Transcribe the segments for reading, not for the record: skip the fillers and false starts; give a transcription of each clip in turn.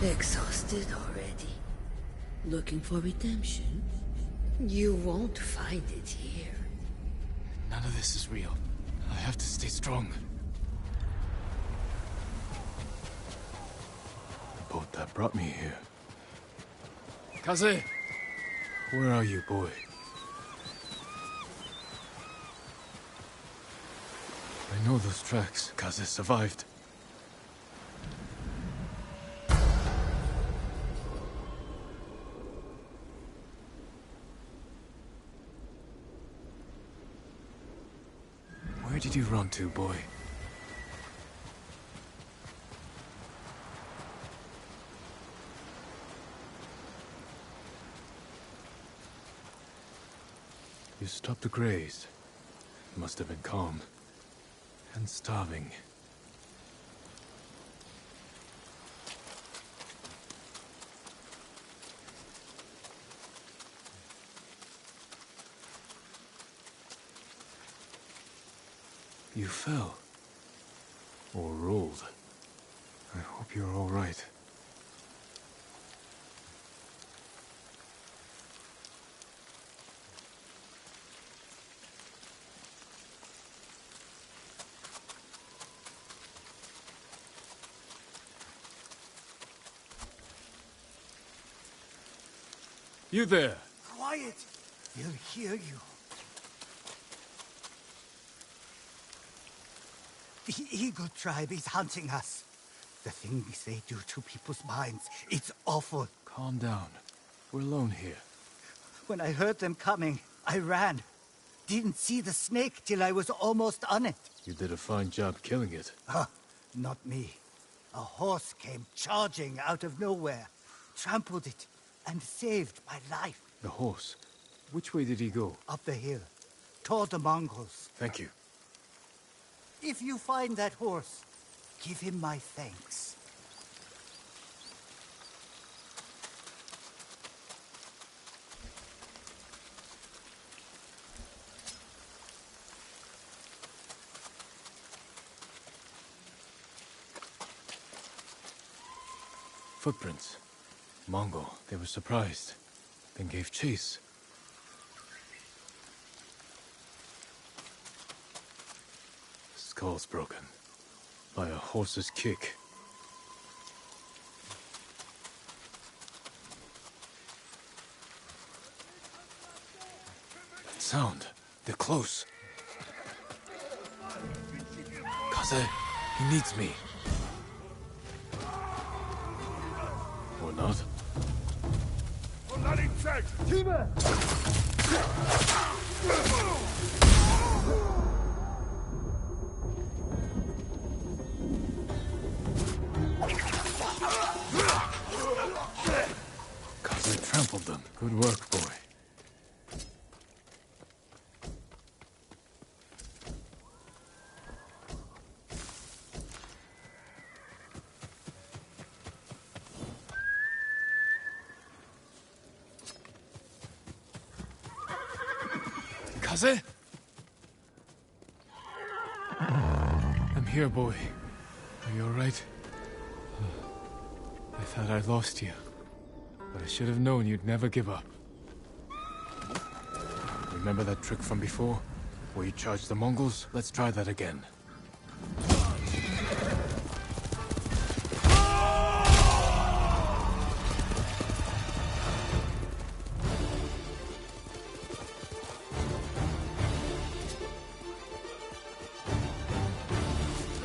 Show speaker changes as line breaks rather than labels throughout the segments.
Exhausted already? Looking for redemption? You won't find it here.
None of this is real. I have to stay strong. The boat that brought me here. Kaze! Where are you, boy? I know those tracks. Kaze survived. Where did you run to, boy? You stopped to graze. Must have been calm. And starving. You fell. Or rolled. I hope you're all right. You there!
Quiet! They'll hear you. The Eagle tribe is hunting us. The things they do to people's minds, it's awful.
Calm down. We're alone here.
When I heard them coming, I ran. Didn't see the snake till I was almost on it.
You did a fine job killing it.
Not me. A horse came charging out of nowhere, trampled it, and saved my life.
The horse? Which way did he go?
Up the hill, toward the Mongols.
Thank you.
If you find that horse, give him my thanks.
Footprints. Mongol. They were surprised. Then gave chase. Skull's broken. By a horse's kick. That sound. They're close. Kaze, he needs me. Or not. Kaze trampled them. Good work, boy. Kaze? I'm here, boy. Are you alright? I thought I'd lost you. But I should have known you'd never give up. Remember that trick from before? Where you charged the Mongols? Let's try that again.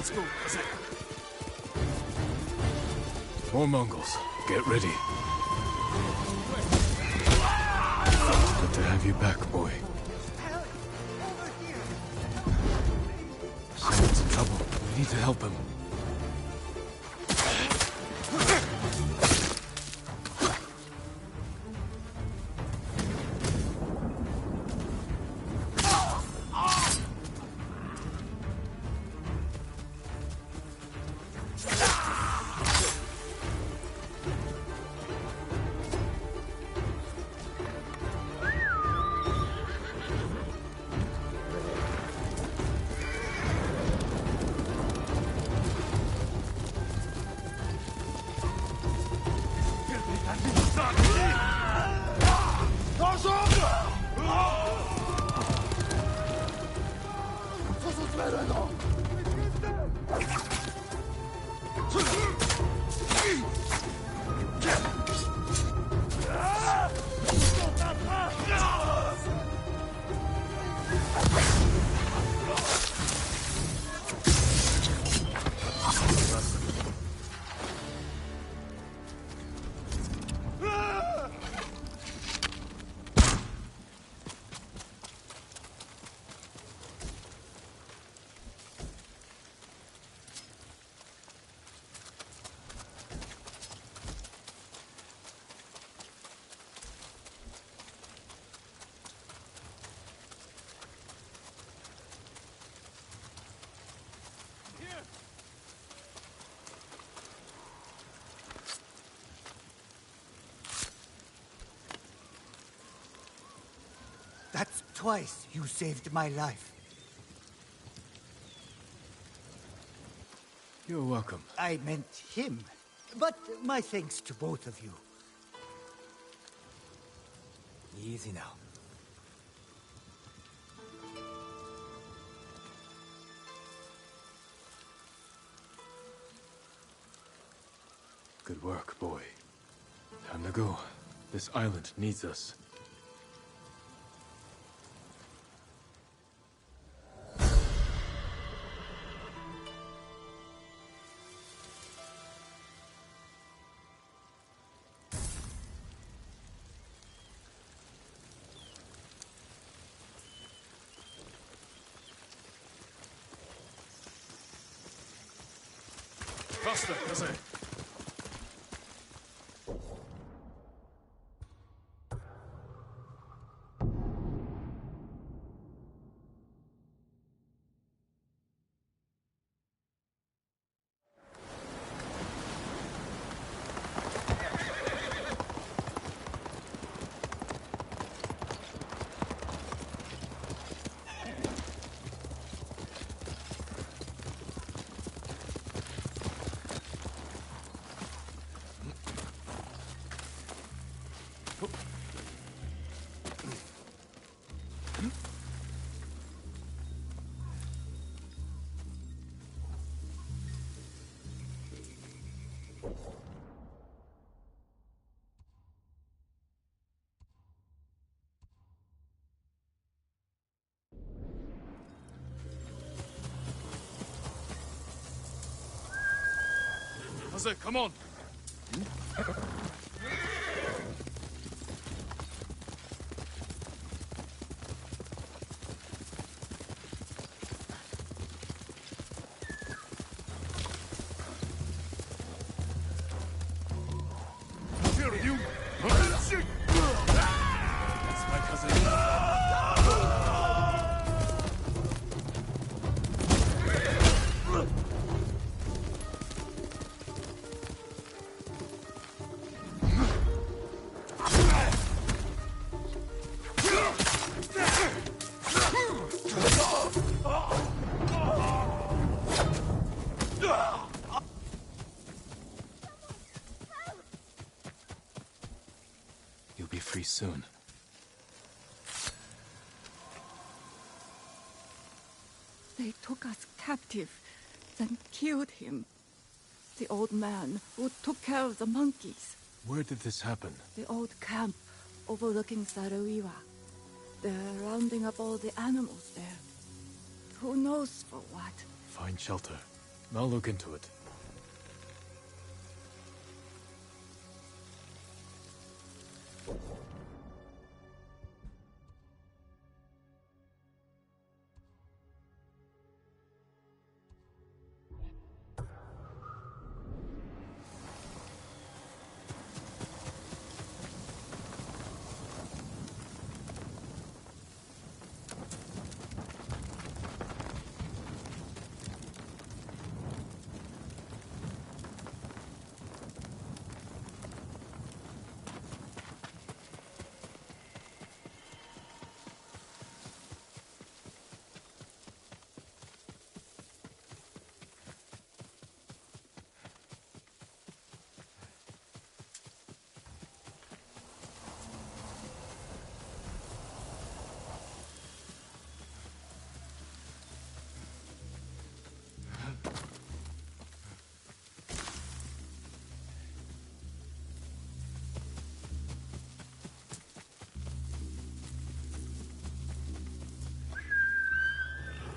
Let's go. More Mongols. Get ready. Good to have you back, boy.
Help! Over here!
Someone's in trouble. We need to help him.
That's twice you saved my life.
You're welcome.
I meant him. But my thanks to both of you.
Easy now.
Good work, boy. Time to go. This island needs us. Faster, Kaze. Kaze, come on! Here, you! That's my cousin. You'll be free soon.
They took us captive, then killed him. The old man who took care of the monkeys.
Where did this happen?
The old camp overlooking Saruiwa. They're rounding up all the animals there. Who knows for what?
Find shelter. I'll look into it.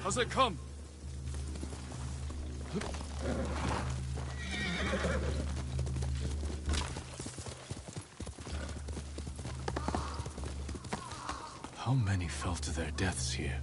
How's it come? How many fell to their deaths here?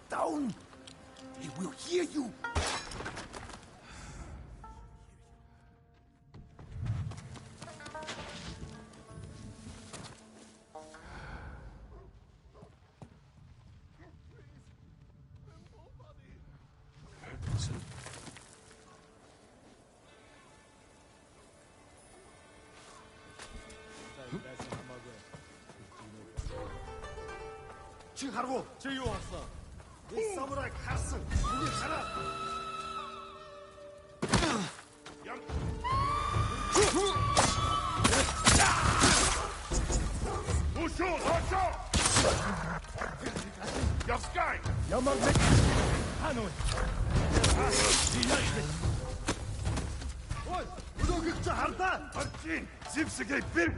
Down! They will hear you!
칭하라고 제이오 왔어. 이 사무라이 가스 우리 가라. 양. Yaskay!
Yamak Hanoi. Ой, өнөөгч хардаа.
Арчин! Зевсэгэй бэр!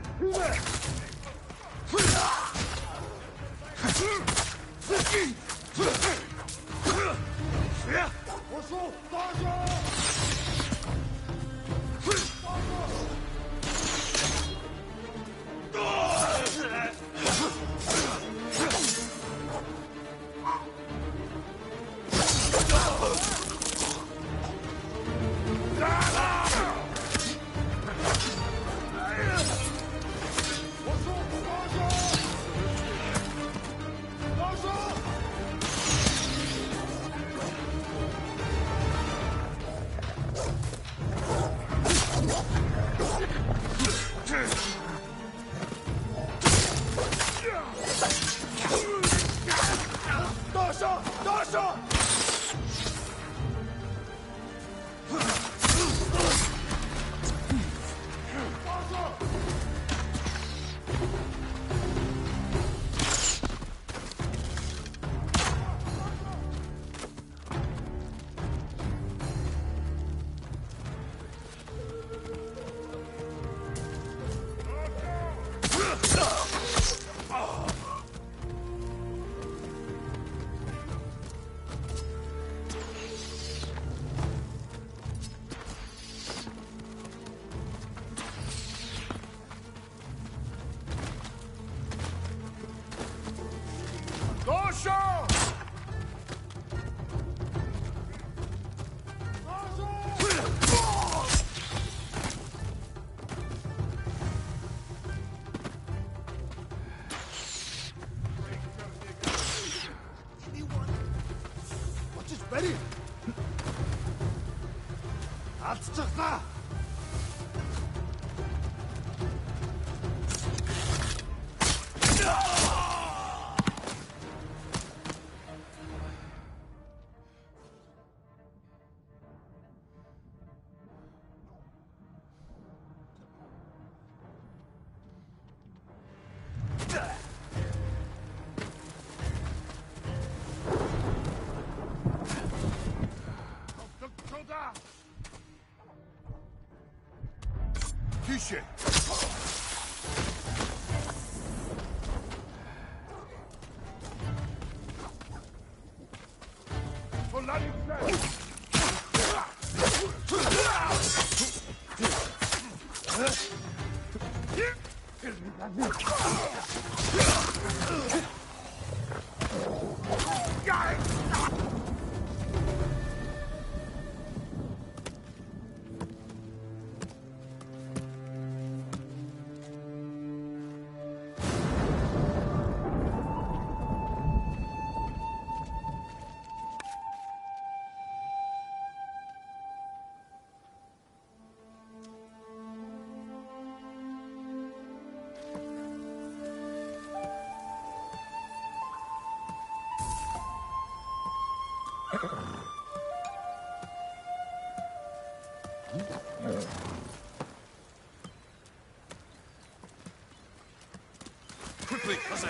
Ошо! Дожо! Ready? Алдчихлаа. Тише! Quickly, Jose!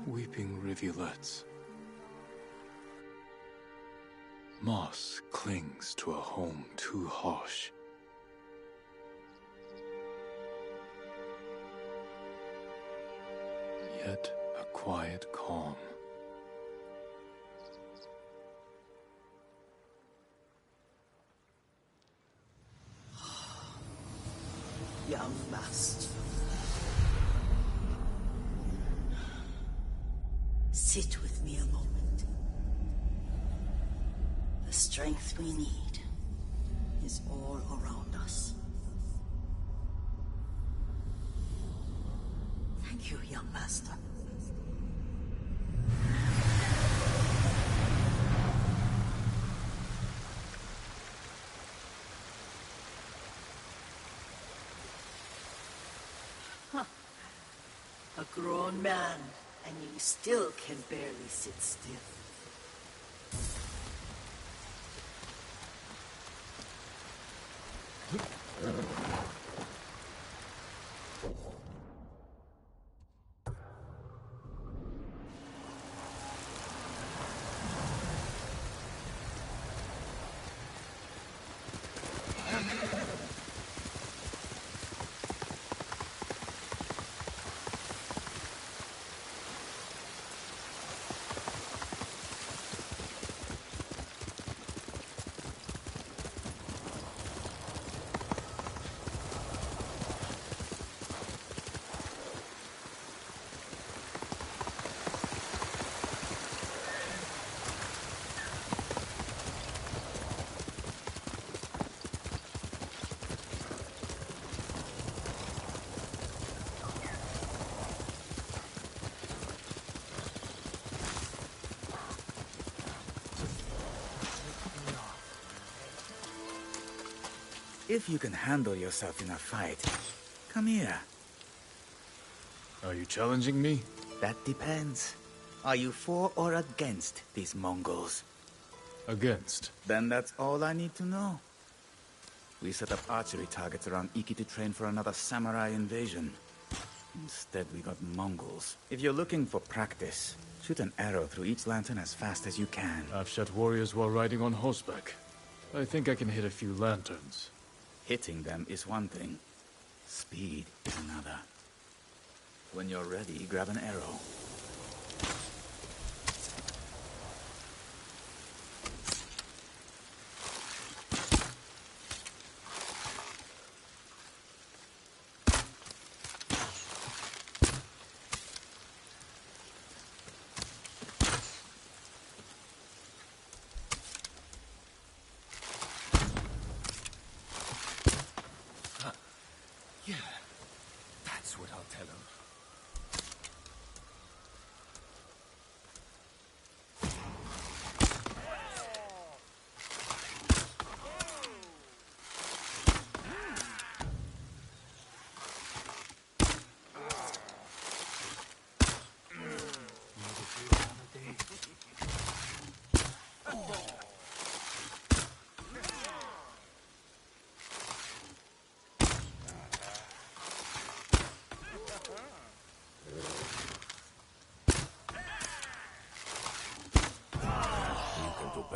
Weeping rivulets. Moss clings to a home too harsh. Yet a quiet calm.
Young master. Sit with me a moment. The strength we need is all around us. Thank you, young master. A grown man, and you still can barely sit still.
If you can handle yourself in a fight, come here.
Are you challenging me?
That depends. Are you for or against these Mongols?
Against.
Then that's all I need to know. We set up archery targets around Iki to train for another samurai invasion. Instead, we got Mongols. If you're looking for practice, shoot an arrow through each lantern as fast as you can.
I've shot warriors while riding on horseback. I think I can hit a few lanterns.
Hitting them is one thing. Speed is another. When you're ready, grab an arrow.
Yeah, that's what I'll tell him.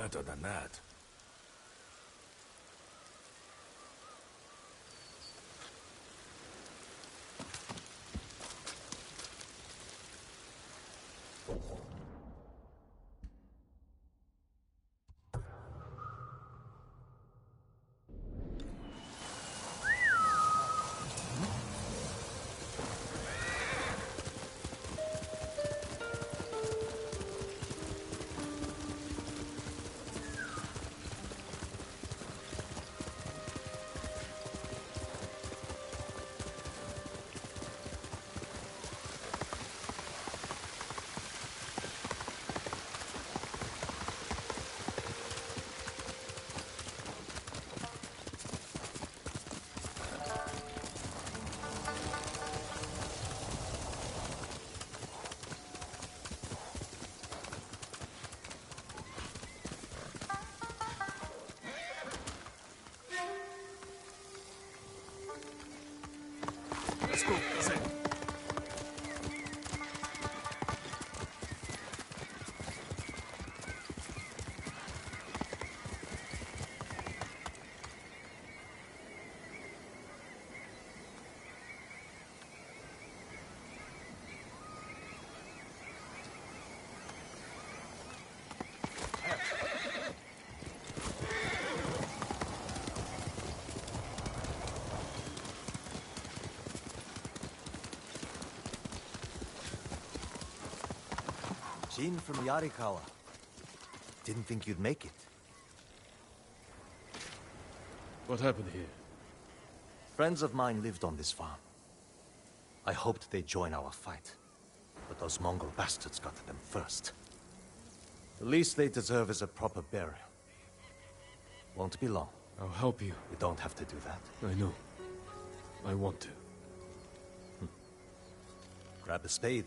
better than that. Let's go, Zay.
Jin from Yarikawa. Didn't think you'd make it.
What happened here?
Friends of mine lived on this farm. I hoped they'd join our fight. But those Mongol bastards got to them first. The least they deserve is a proper burial. Won't be long.
I'll help you.
You don't have to do that.
I know. I want to.
Grab a spade.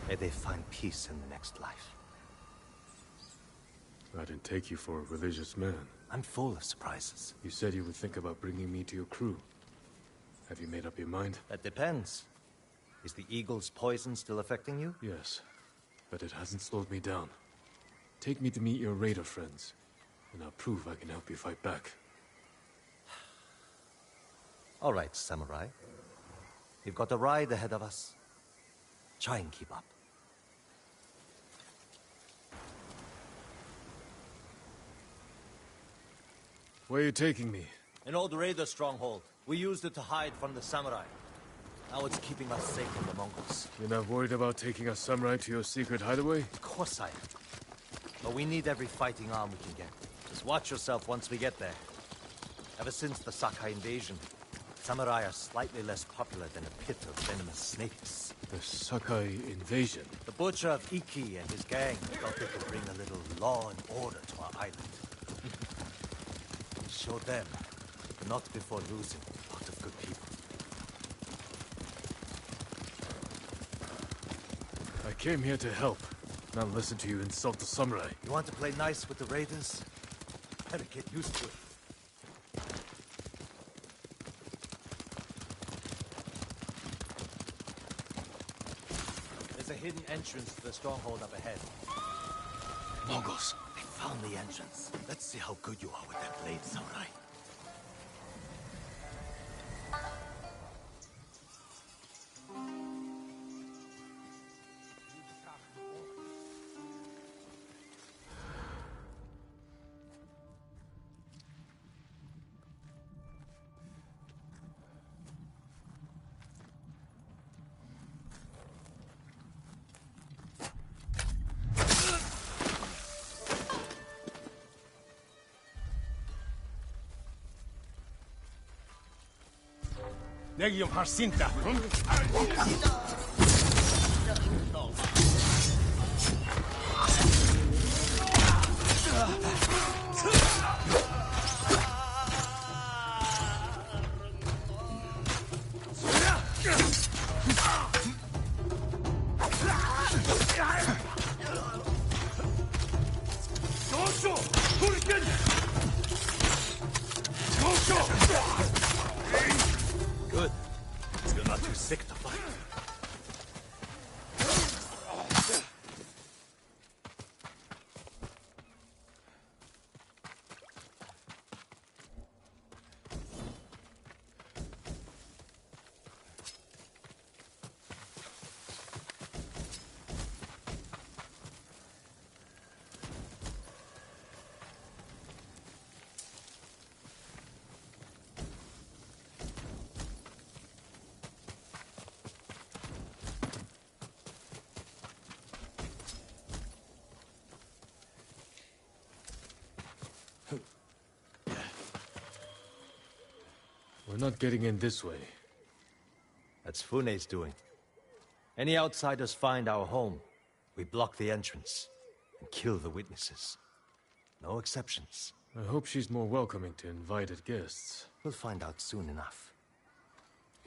May they find peace in the next life.
I didn't take you for a religious man.
I'm full of surprises.
You said you would think about bringing me to your crew. Have you made up your mind?
That depends. Is the eagle's poison still affecting you?
Yes, but it hasn't slowed me down. Take me to meet your raider friends, and I'll prove I can help you fight back.
All right, samurai. We've got a ride ahead of us. Try and keep up.
Where are you taking me?
An old raider stronghold. We used it to hide from the samurai. Now it's keeping us safe from the Mongols.
You're not worried about taking a samurai to your secret hideaway?
Of course I am. But we need every fighting arm we can get. Just watch yourself once we get there. Ever since the Sakai invasion, samurai are slightly less popular than a pit of venomous snakes.
The Sakai invasion?
The butcher of Iki and his gang thought they could bring a little law and order to our island. Show them, but not before losing a lot of good people.
I came here to help, not listen to you insult the samurai.
You want to play nice with the raiders? Better get used to it. There's a hidden entrance to the stronghold up ahead.
Mongols!
They found the entrance. Let's see how good you are with that blade, samurai.
내기 좀 할 수 있다.
Good. You're not too sick to fight.
We're not getting in this way.
That's Fune's doing. Any outsiders find our home, we block the entrance and kill the witnesses. No exceptions.
I hope she's more welcoming to invited guests.
We'll find out soon enough.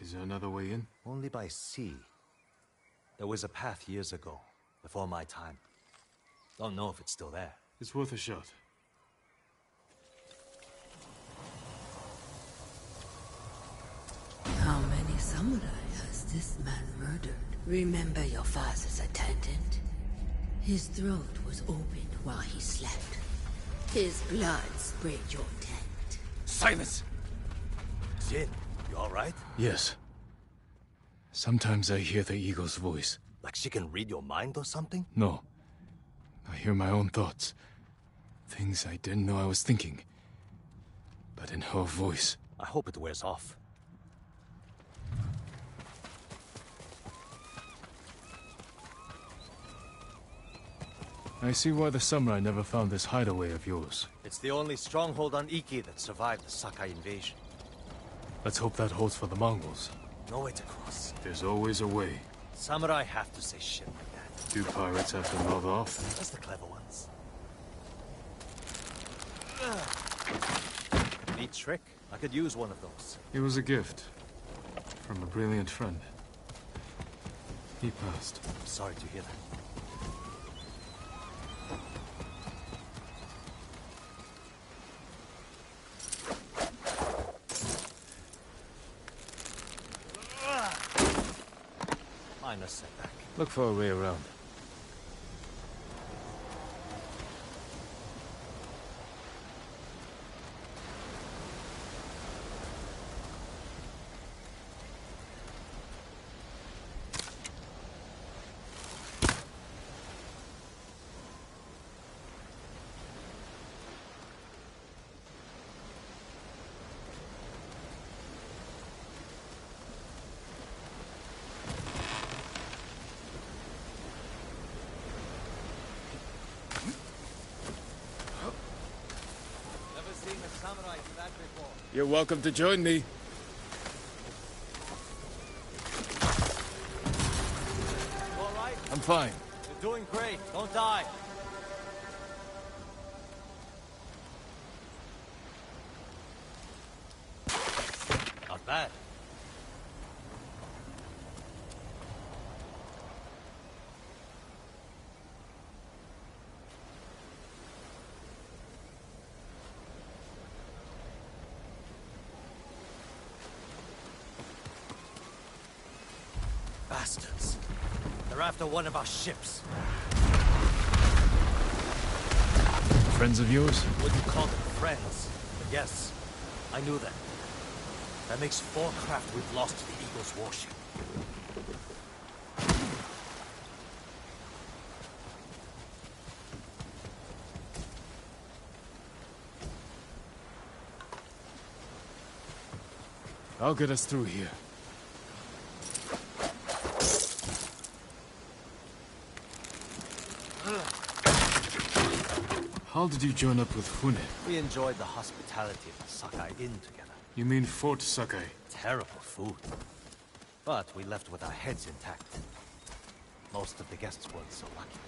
Is there another way in?
Only by sea. There was a path years ago, before my time. Don't know if it's still there.
It's worth a shot.
How many samurai has this man murdered? Remember your father's attendant? His throat was opened while he slept. His blood sprayed your tent.
Silence! Jin, you alright?
Yes. Sometimes I hear the eagle's voice.
Like she can read your mind or something?
No. I hear my own thoughts. Things I didn't know I was thinking. But in her voice.
I hope it wears off.
I see why the samurai never found this hideaway of yours.
It's the only stronghold on Iki that survived the Sakai invasion.
Let's hope that holds for the Mongols.
No way to cross.
There's always a way.
Samurai have to say shit like that.
Do pirates have to nod off?
Just the clever ones. Neat trick. I could use one of those.
It was a gift. From a brilliant friend. He passed.
I'm sorry to hear that. Minor setback.
Look for a way around. You're welcome to join me.
All right?
I'm fine.
You're doing great. Don't die. Not bad. Bastards. They're after one of our ships.
Friends of yours?
Wouldn't call them friends, but yes, I knew them. That makes 4 craft we've lost to the Eagle's warship.
I'll get us through here. How did you join up with Fune?
We enjoyed the hospitality of the Sakai Inn together.
You mean Fort Sakai?
Terrible food. But we left with our heads intact. Most of the guests weren't so lucky.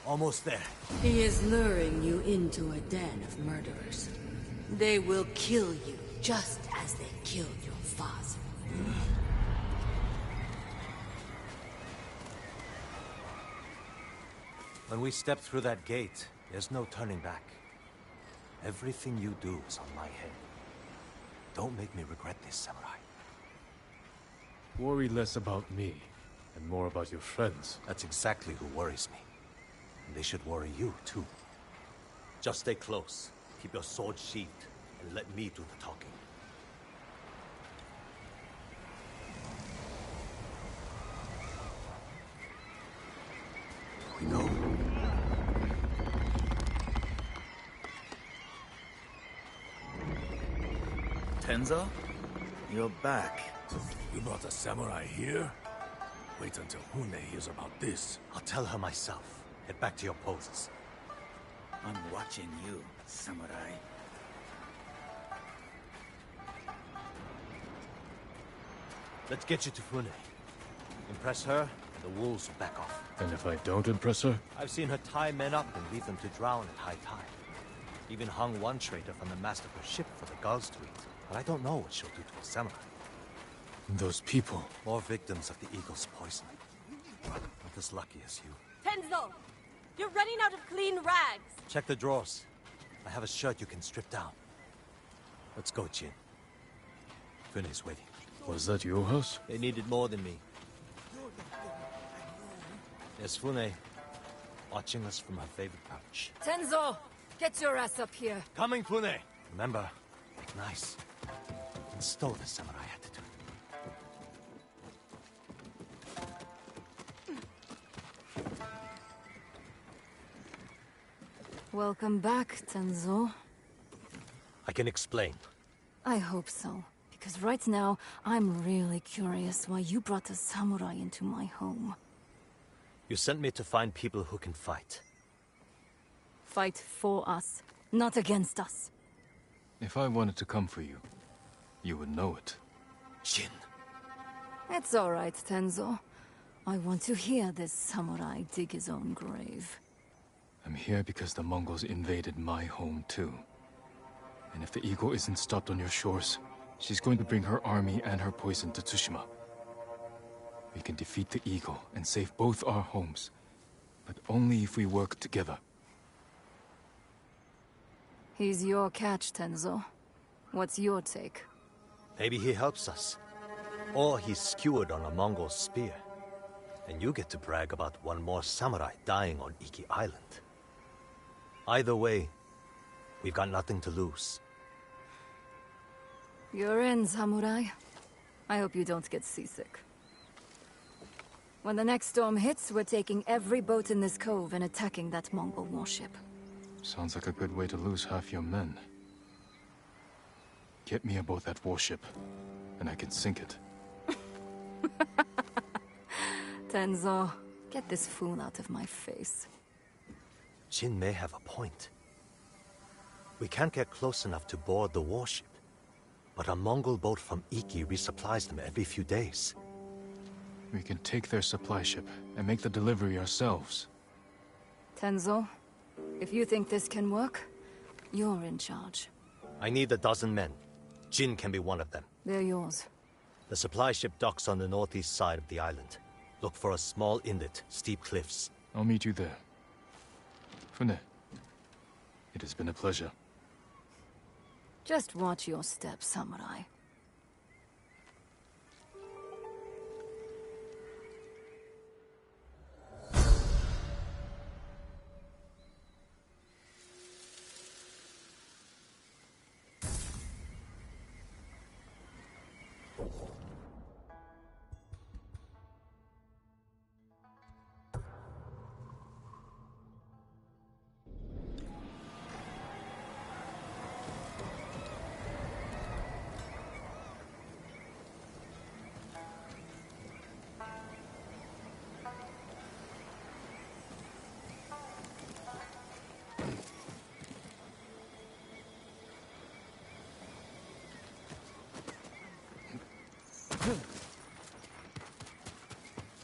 Almost there.
He is luring you into a den of murderers. They will kill you just as they killed your father.
When we step through that gate, there's no turning back. Everything you do is on my head. Don't make me regret this, Samurai.
Worry less about me, and more about your friends.
That's exactly who worries me. And they should worry you, too. Just stay close, keep your sword sheathed, and let me do the talking. Here we go.
Tenzo? You're back.
You brought a samurai here? Wait until Hune hears about this.
I'll tell her myself. Get back to your posts.
I'm watching you, samurai.
Let's get you to Fune. Impress her, and the wolves will back off.
And if I don't impress her?
I've seen her tie men up and leave them to drown at high tide. Even hung one traitor from the mast of her ship for the gulls to eat. But I don't know what she'll do to a samurai.
Those people.
More victims of the eagle's poison. Not as lucky as you.
Tenzo! You're running out of clean rags!
Check the drawers. I have a shirt you can strip down. Let's go, Jin. Fune's waiting.
Was that your house?
They needed more than me. There's Fune, watching us from her favorite perch.
Tenzo! Get your ass up here!
Coming, Fune! Remember, make nice. And stow the samurai attitude.
Welcome back, Tenzo.
I can explain.
I hope so. Because right now, I'm really curious why you brought a samurai into my home.
You sent me to find people who can fight.
Fight for us, not against us.
If I wanted to come for you, you would know it.
Jin.
It's all right, Tenzo. I want to hear this samurai dig his own grave.
I'm here because the Mongols invaded my home too. And if the eagle isn't stopped on your shores, she's going to bring her army and her poison to Tsushima. We can defeat the eagle and save both our homes, but only if we work together.
He's your catch, Tenzo. What's your take?
Maybe he helps us. Or he's skewered on a Mongol spear. And you get to brag about one more samurai dying on Iki Island. Either way, we've got nothing to lose.
You're in, samurai. I hope you don't get seasick. When the next storm hits, we're taking every boat in this cove and attacking that Mongol warship.
Sounds like a good way to lose half your men. Get me aboard that warship, and I can sink it.
Tenzo, get this fool out of my face.
Jin may have a point. We can't get close enough to board the warship. But a Mongol boat from Iki resupplies them every few days.
We can take their supply ship and make the delivery ourselves.
Tenzo, if you think this can work, you're in charge.
I need a dozen men. Jin can be one of them.
They're yours.
The supply ship docks on the northeast side of the island. Look for a small inlet, steep cliffs.
I'll meet you there. Fune, it has been a pleasure.
Just watch your step, samurai.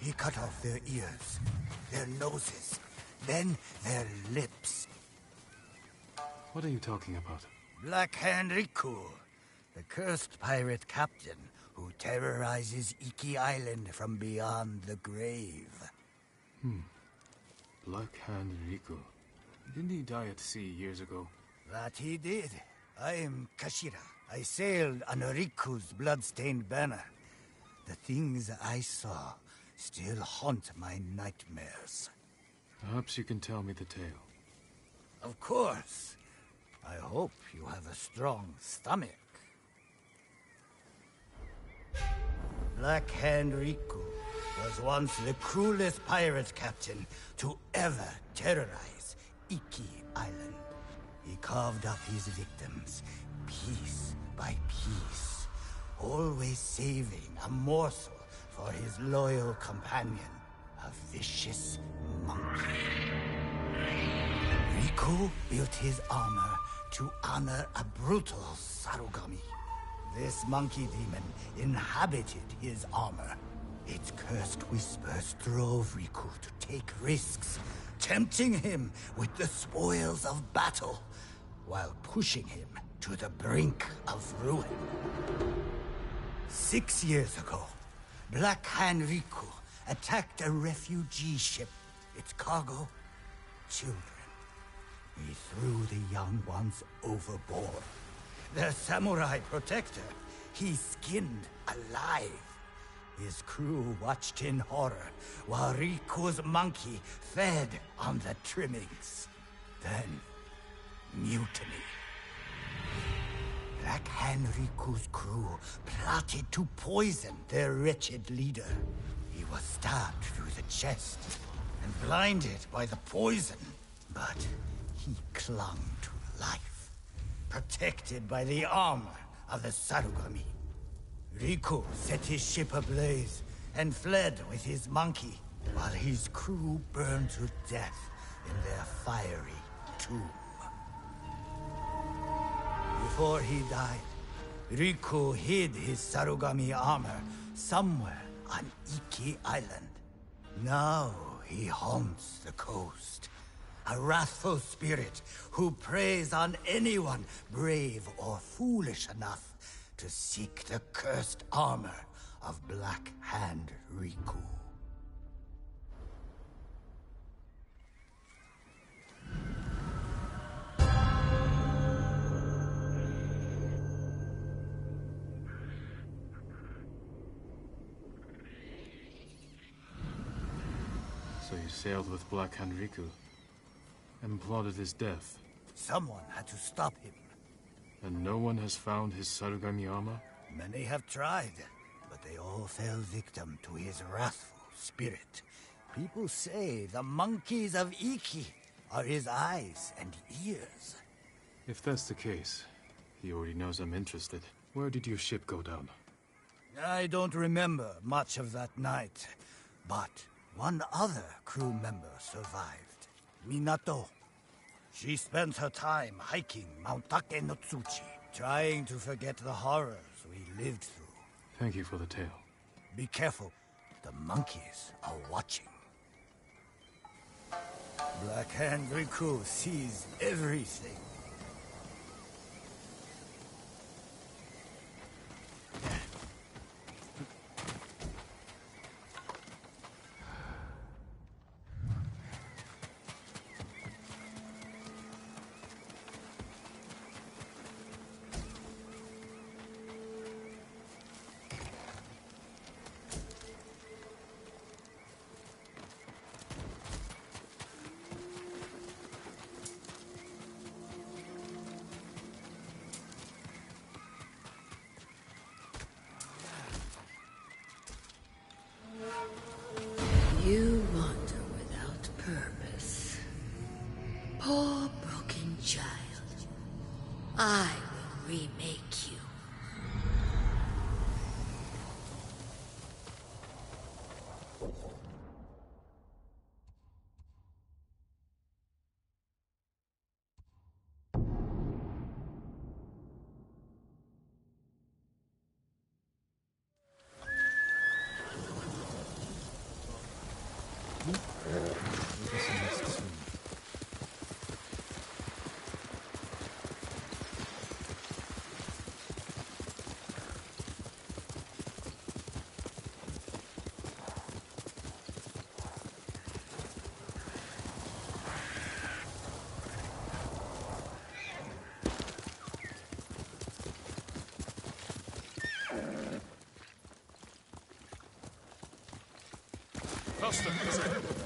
He cut off their ears, their noses, then their lips.
What are you talking about?
Black Hand Riku, the cursed pirate captain who terrorizes Iki Island from beyond the grave.
Black Hand Riku. Didn't he die at sea years ago?
That he did. I am Kashira. I sailed under Riku's blood-stained banner. The things I saw still haunt my nightmares.
Perhaps you can tell me the tale.
Of course. I hope you have a strong stomach. Black Hand Riku was once the cruelest pirate captain to ever terrorize Iki Island. He carved up his victims, piece by piece, always saving a morsel for his loyal companion, a vicious monkey. Riku built his armor to honor a brutal Sarugami. This monkey demon inhabited his armor. Its cursed whispers drove Riku to take risks, tempting him with the spoils of battle, while pushing him to the brink of ruin. 6 years ago, Black Hand Riku attacked a refugee ship. Its cargo, children. He threw the young ones overboard. Their samurai protector, he skinned alive. His crew watched in horror, while Riku's monkey fed on the trimmings. Then, mutiny. Black Hand Riku's crew plotted to poison their wretched leader. He was stabbed through the chest and blinded by the poison, but he clung to life, protected by the armor of the Sarugami. Riku set his ship ablaze and fled with his monkey, while his crew burned to death in their fiery tomb. Before he died, Riku hid his Sarugami armor somewhere on Iki Island. Now he haunts the coast, a wrathful spirit who preys on anyone brave or foolish enough to seek the cursed armor of Black Hand Riku.
So you sailed with Black Hand Riku and plotted his death.
Someone had to stop him.
And no one has found his Sarugami armor?
Many have tried, but they all fell victim to his wrathful spirit. People say the monkeys of Iki are his eyes and ears.
If that's the case, he already knows I'm interested. Where did your ship go down?
I don't remember much of that night, but one other crew member survived. Minato. She spent her time hiking Mount Take no Tsuchi, trying to forget the horrors we lived through.
Thank you for the tale.
Be careful. The monkeys are watching. Black Hand Riku sees everything.
You wander without purpose. Poor broken child. I will remake you.
Faster, faster.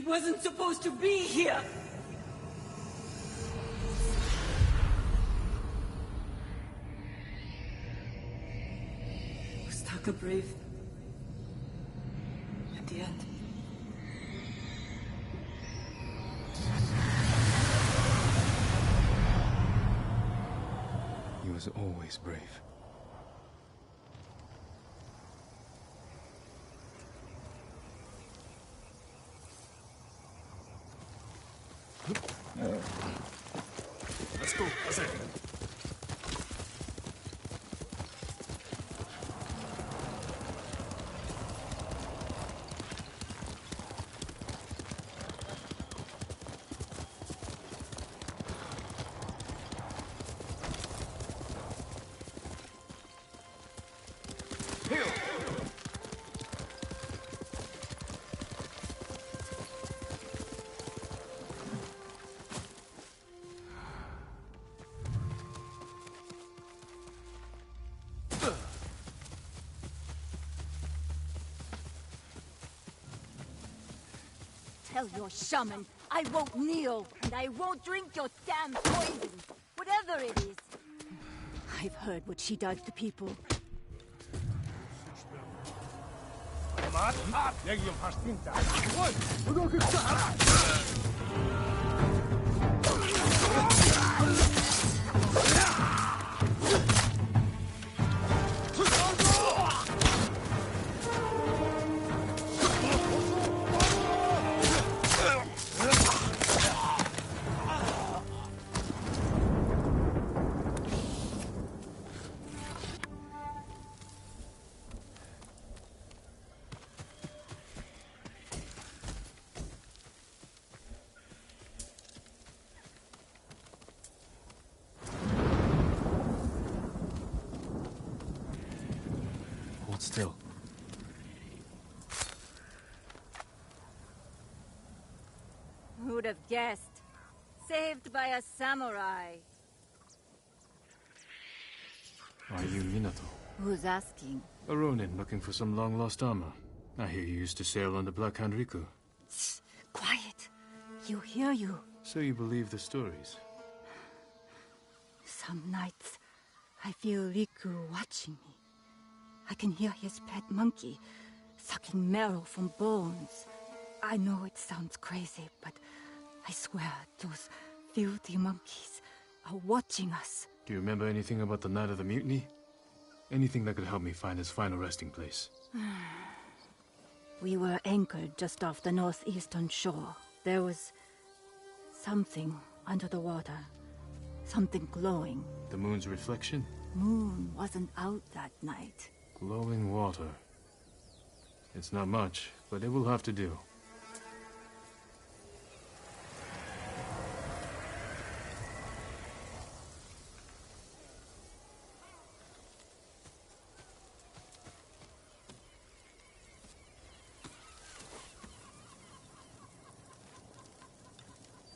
wasn't supposed to be here! Ostaka brave. At the end.
He was always brave.
Let's go. Let's go.
Tell your shaman I won't kneel, and I won't drink your damn poison, whatever it is. I've heard what she does to people.
Hold still.
Who'd have guessed? Saved by a samurai.
Are you Minato?
Who's asking?
A ronin looking for some long-lost armor. I hear you used to sail on the Black Hand Riku.
Shh, quiet. He'll hear you.
So you believe the stories?
Some nights, I feel Riku watching me. I can hear his pet monkey sucking marrow from bones. I know it sounds crazy, but I swear those filthy monkeys are watching us.
Do you remember anything about the night of the mutiny? Anything that could help me find his final resting place?
We were anchored just off the northeastern shore. There was something under the water. Something glowing.
The moon's reflection?
Moon wasn't out that night.
Glowing water. It's not much, but it will have to do.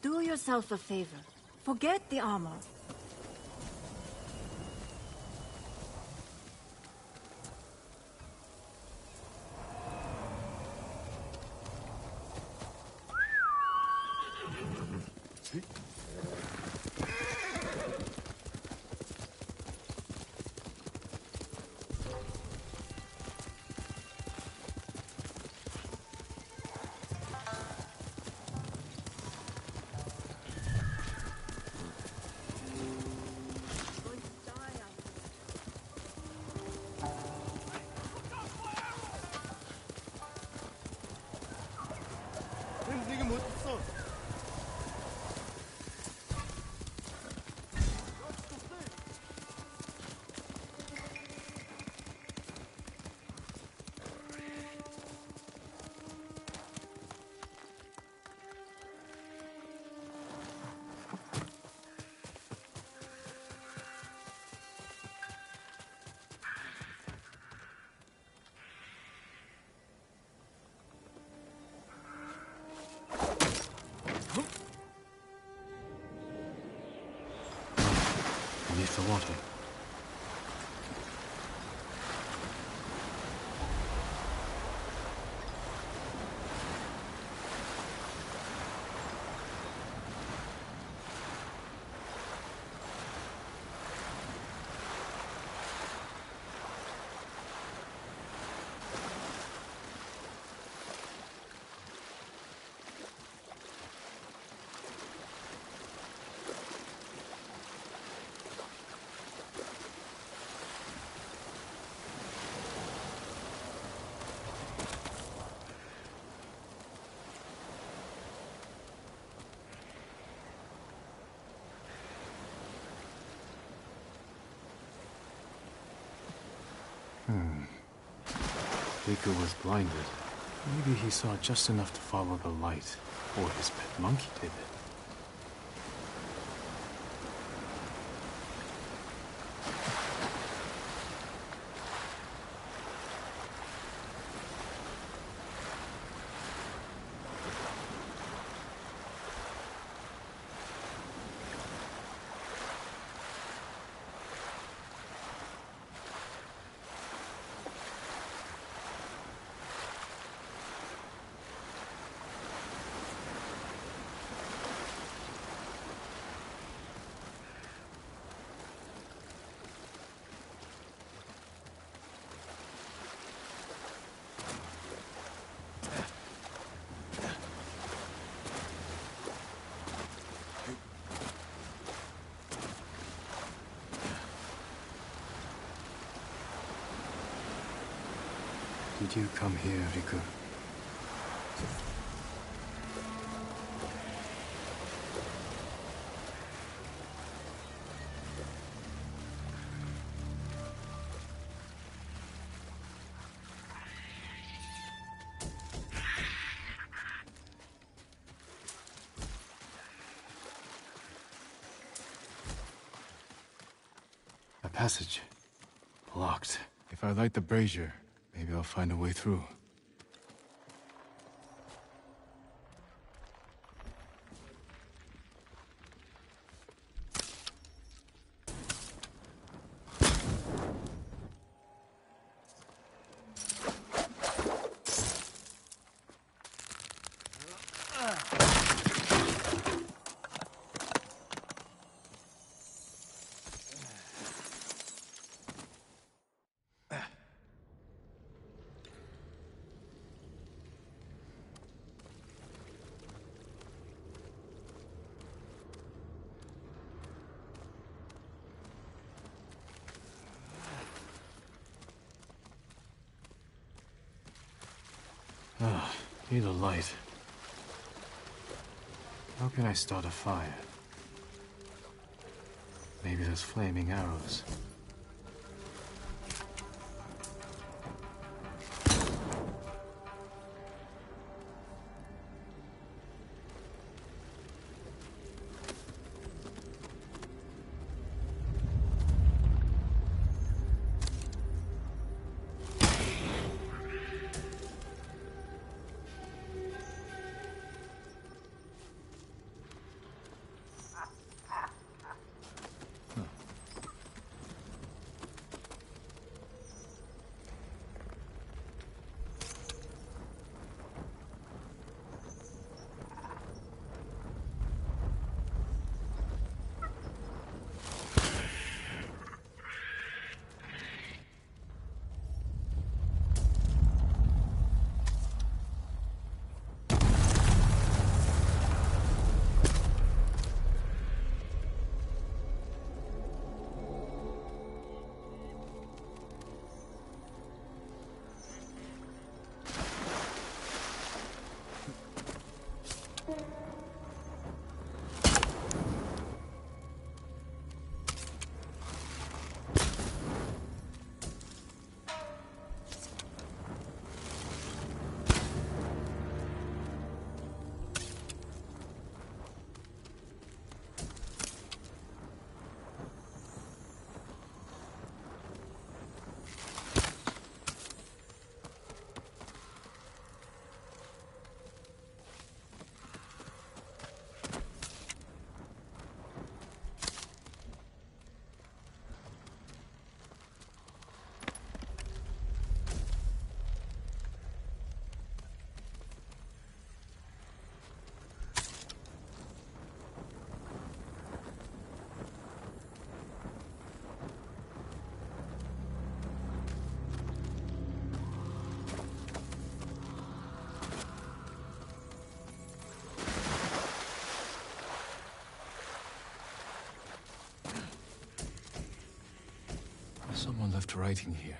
Do yourself a favor. Forget the armor.
Beneath the water. Riku was blinded. Maybe he saw just enough to follow the light, or his pet monkey did it. Did you come here, Riku? A passage. Blocked. If I light the brazier, maybe I'll find a way through. Need a light. How can I start a fire? Maybe those flaming arrows. Someone left writing here.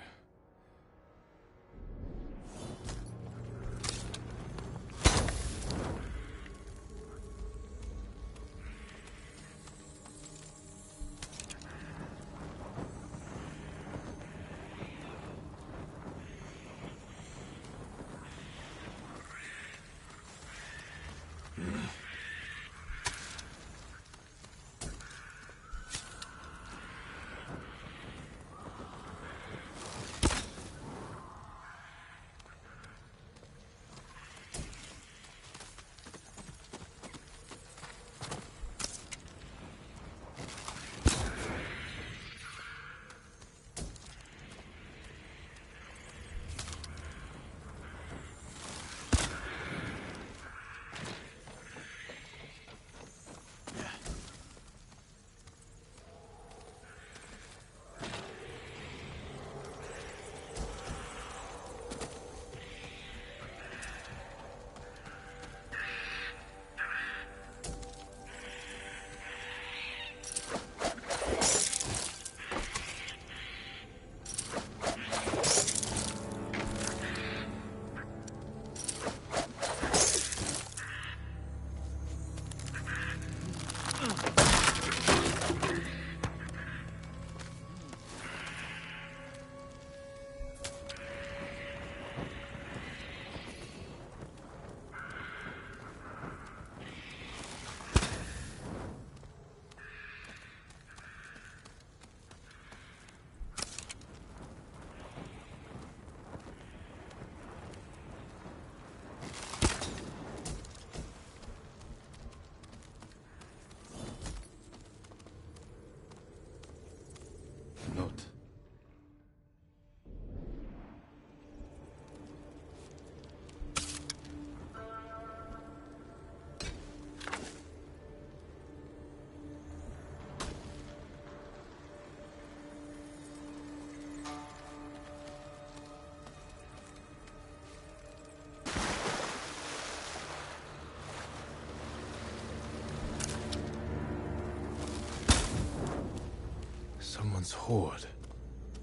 Someone's hoard.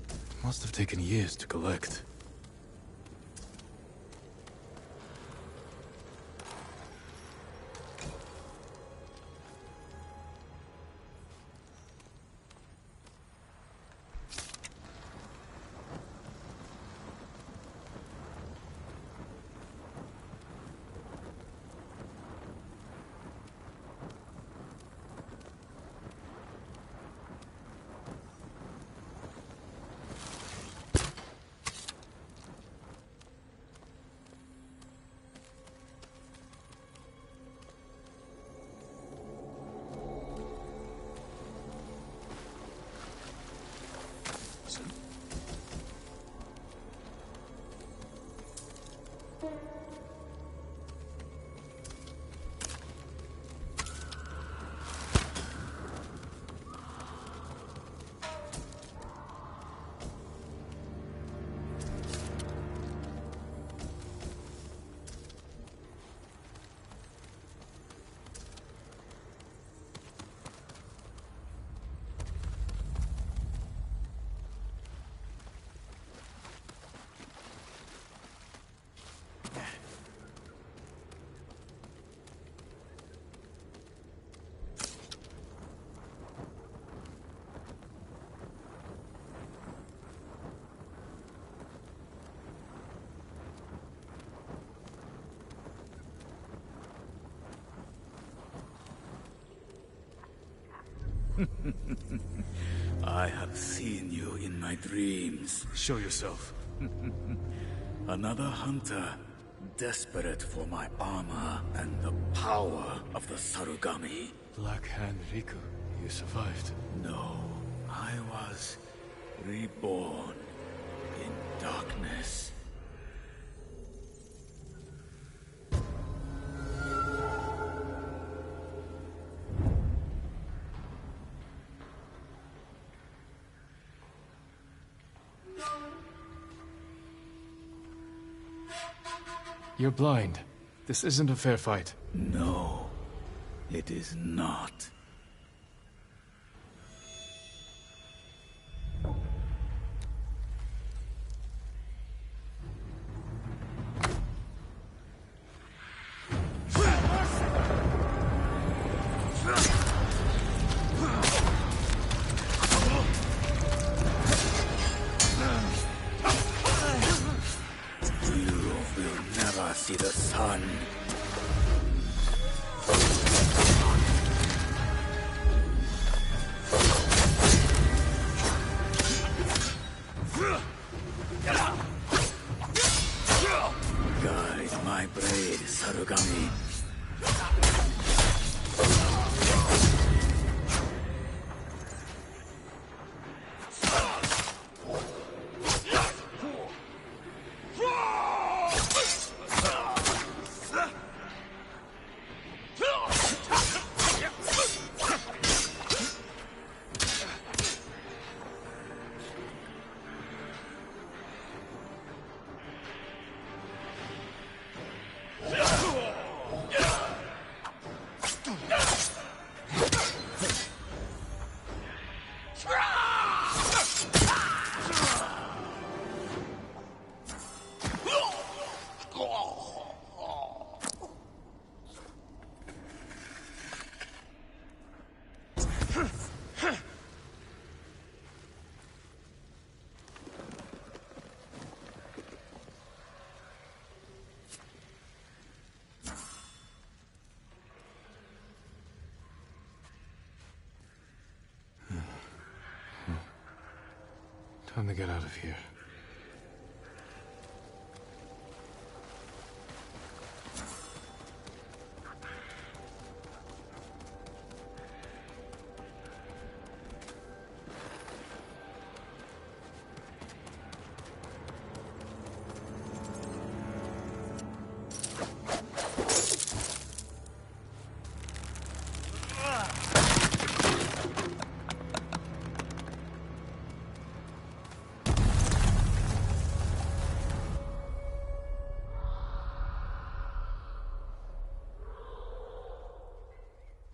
It must have taken years to collect.
I have seen you in my dreams.
Show yourself.
Another hunter, desperate for my armor and the power of the Sarugami.
Black Hand Riku, you survived.
No, I was reborn in darkness.
You're blind. This isn't a fair fight.
No, it is not. See the sun. Guide my blade, Sarugami.
Time to get out of here.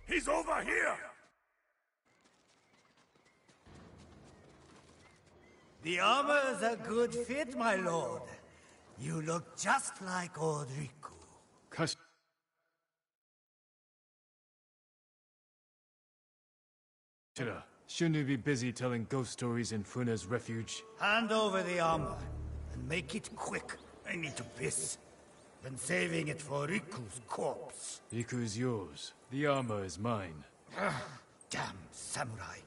He's over here!
The armor's a good fit, my lord. You look just like old Riku.
Kash... Shouldn't we be busy telling ghost stories in Funa's refuge?
Hand over the armor, and make it quick. I need to piss. Been saving it for Riku's corpse.
Riku's yours. The armor is mine.
Damn samurai.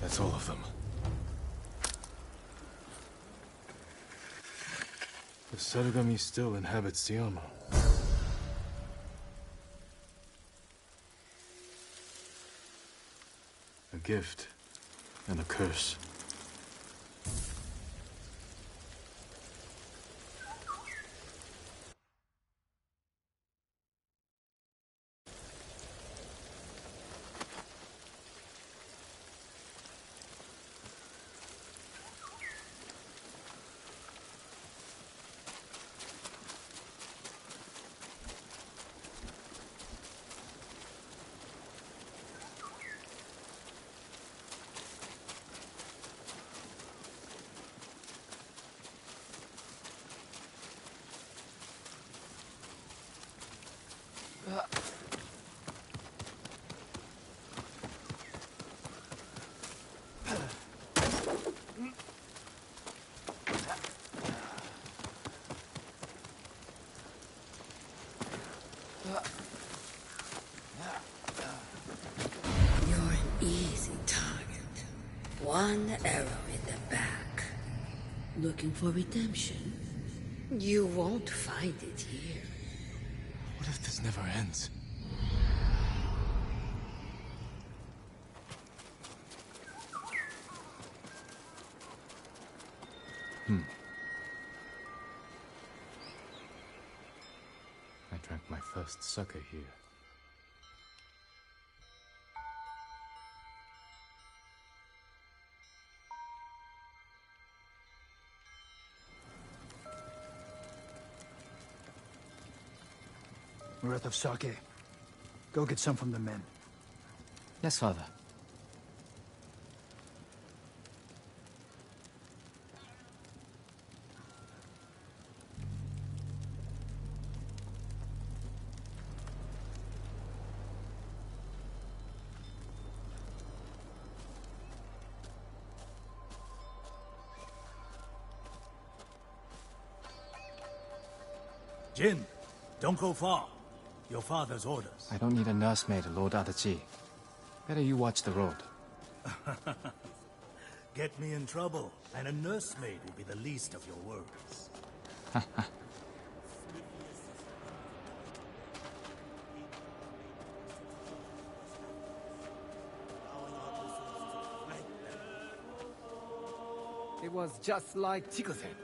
That's all of them. The Sarugami still inhabits the armor. A gift and a curse.
You're an easy target. One arrow in the back. Looking for redemption? You won't find it here.
What if this never ends? I drank my first sucker here.
Worth of sake. Go get some from the men.
Yes, Father.
Jin, don't go far. Your father's orders.
I don't need a nursemaid, Lord Adachi. Better you watch the road.
Get me in trouble, and a nursemaid will be the least of your worries.
It was just like Chikusen.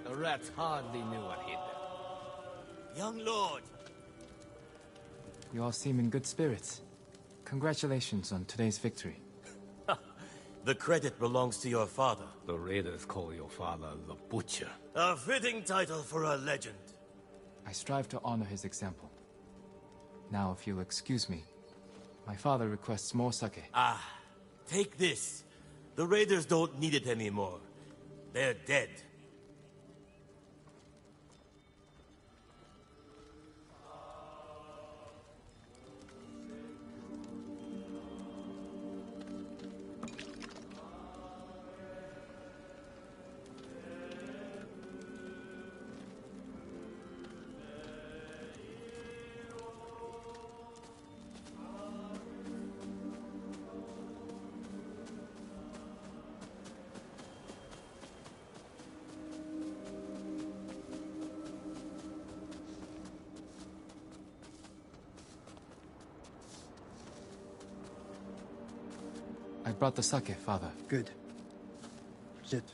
The rats hardly knew what hit them.
Young lord!
You all seem in good spirits. Congratulations on today's victory.
The credit belongs to your father.
The raiders call your father the Butcher.
A fitting title for a legend.
I strive to honor his example. Now, if you'll excuse me, my father requests more sake.
Ah, take this. The raiders don't need it anymore. They're dead.
I brought the sake, father.
Good. Sit.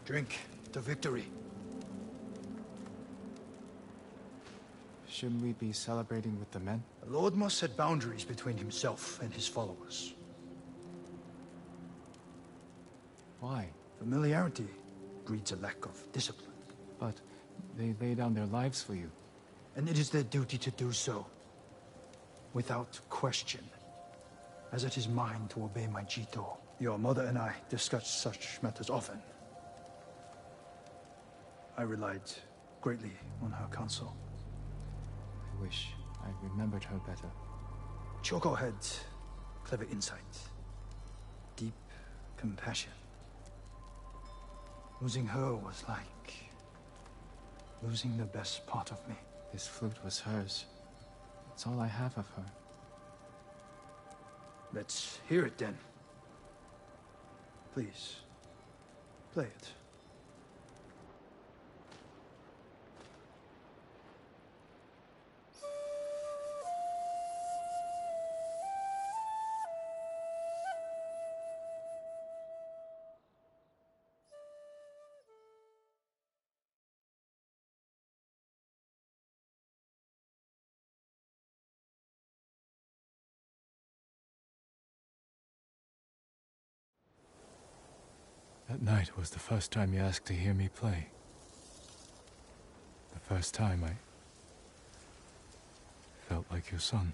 Drink to victory.
Shouldn't we be celebrating with the men?
A lord must set boundaries between himself and his followers.
Why?
Familiarity breeds a lack of discipline.
But they lay down their lives for you.
And it is their duty to do so. Without question. As it is mine to obey my Jito. Your mother and I discuss such matters often. I relied greatly on her counsel.
I wish I remembered her better.
Choco had clever insight. Deep compassion. Losing her was like losing the best part of me.
This flute was hers. It's all I have of her.
Let's hear it then. Please, play it.
That night was the first time you asked to hear me play. The first time I felt like your son.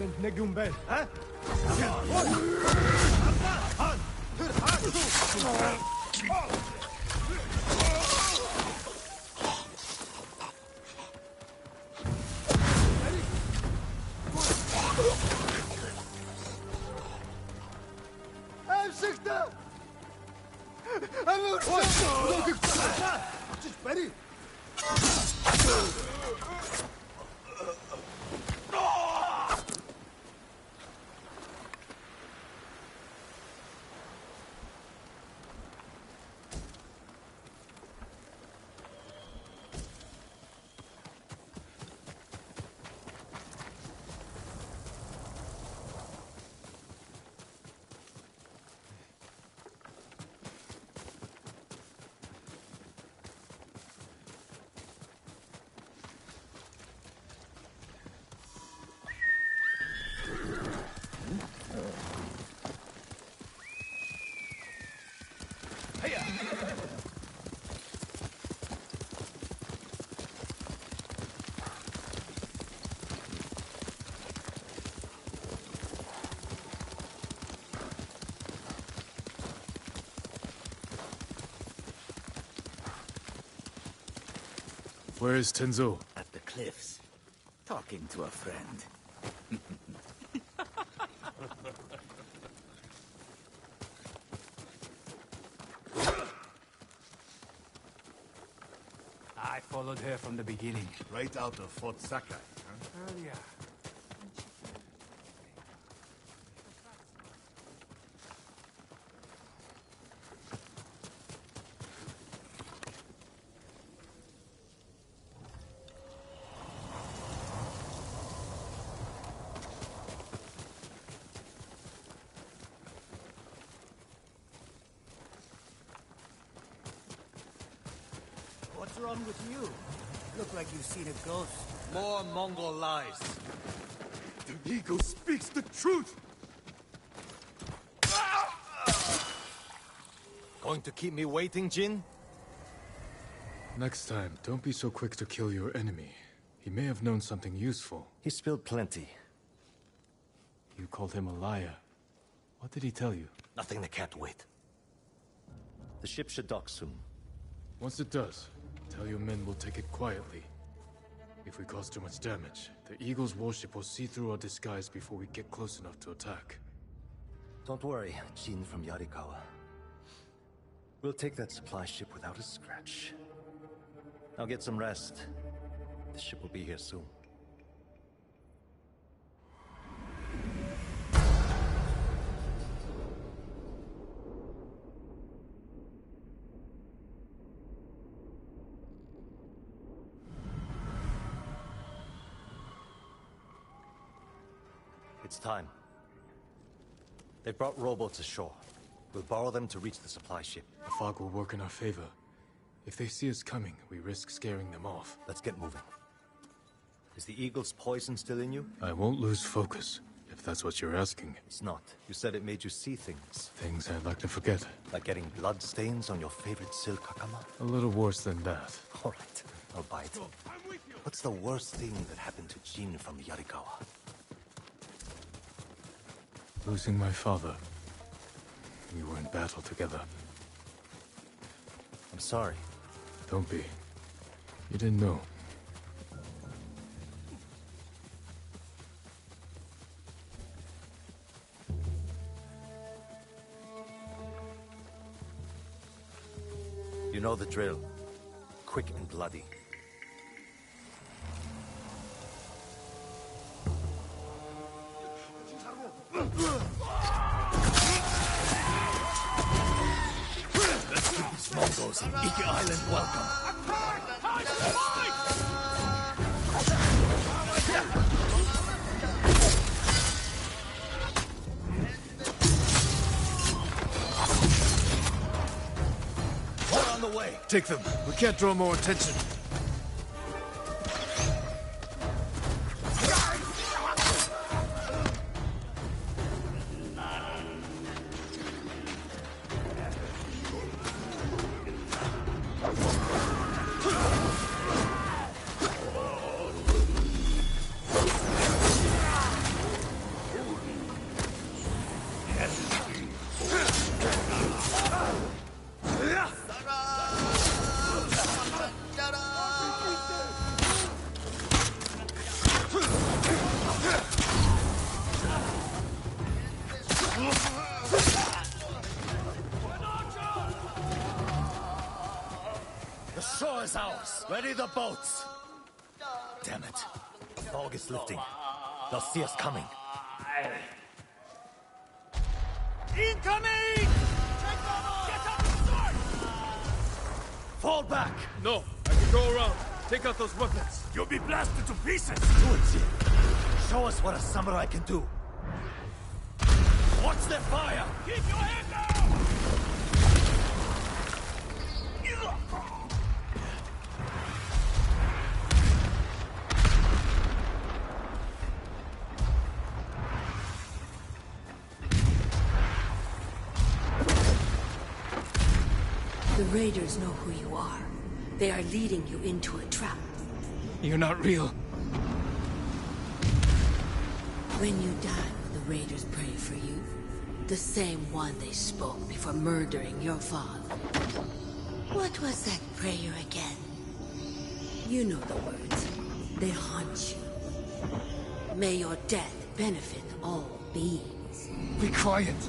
happened, Negumbel, huh?
Where is Tenzo?
At the cliffs, talking to a friend.
I followed her from the beginning.
Right out of Fort Sakai, huh?
Earlier.
What's wrong with you? Look like you've seen a ghost.
More Mongol lies.
The eagle speaks the truth!
Going to keep me waiting, Jin?
Next time, don't be so quick to kill your enemy. He may have known something useful.
He spilled plenty.
You called him a liar. What did he tell you?
Nothing that can't wait. The ship should dock soon.
Once it does, tell your men we'll take it quietly. If we cause too much damage, the Eagle's warship will see through our disguise before we get close enough to attack.
Don't worry, Jin from Yarikawa. We'll take that supply ship without a scratch. Now get some rest. The ship will be here soon. It's time. They brought rowboats ashore. We'll borrow them to reach the supply ship.
The fog will work in our favor. If they see us coming, we risk scaring them off.
Let's get moving. Is the Eagle's poison still in you?
I won't lose focus, if that's what you're asking.
It's not. You said it made you see things.
Things I'd like to forget.
Like getting blood stains on your favorite silk hakama?
A little worse than that.
All right, I'll buy it. What's the worst thing that happened to Jin from Yarikawa?
Losing my father. We were in battle together.
I'm sorry.
Don't be. You didn't know.
You know the drill. Quick and bloody.
Mongols in Iki Island welcome.
More on the way.
Take them. We can't draw more attention.
Ready the boats! Damn it. The fog is lifting. They'll see us coming. Incoming! Get up the sword! Fall back!
No, I can go around. Take out those weapons.
You'll be blasted to pieces!
Do it, Jin. Show us what a samurai can do. Watch their fire!
Keep your head down!
The raiders know who you are. They are leading you into a trap.
You're not real.
When you die, will the raiders pray for you? The same one they spoke before murdering your father. What was that prayer again? You know the words. They haunt you. May your death benefit all beings.
Be quiet.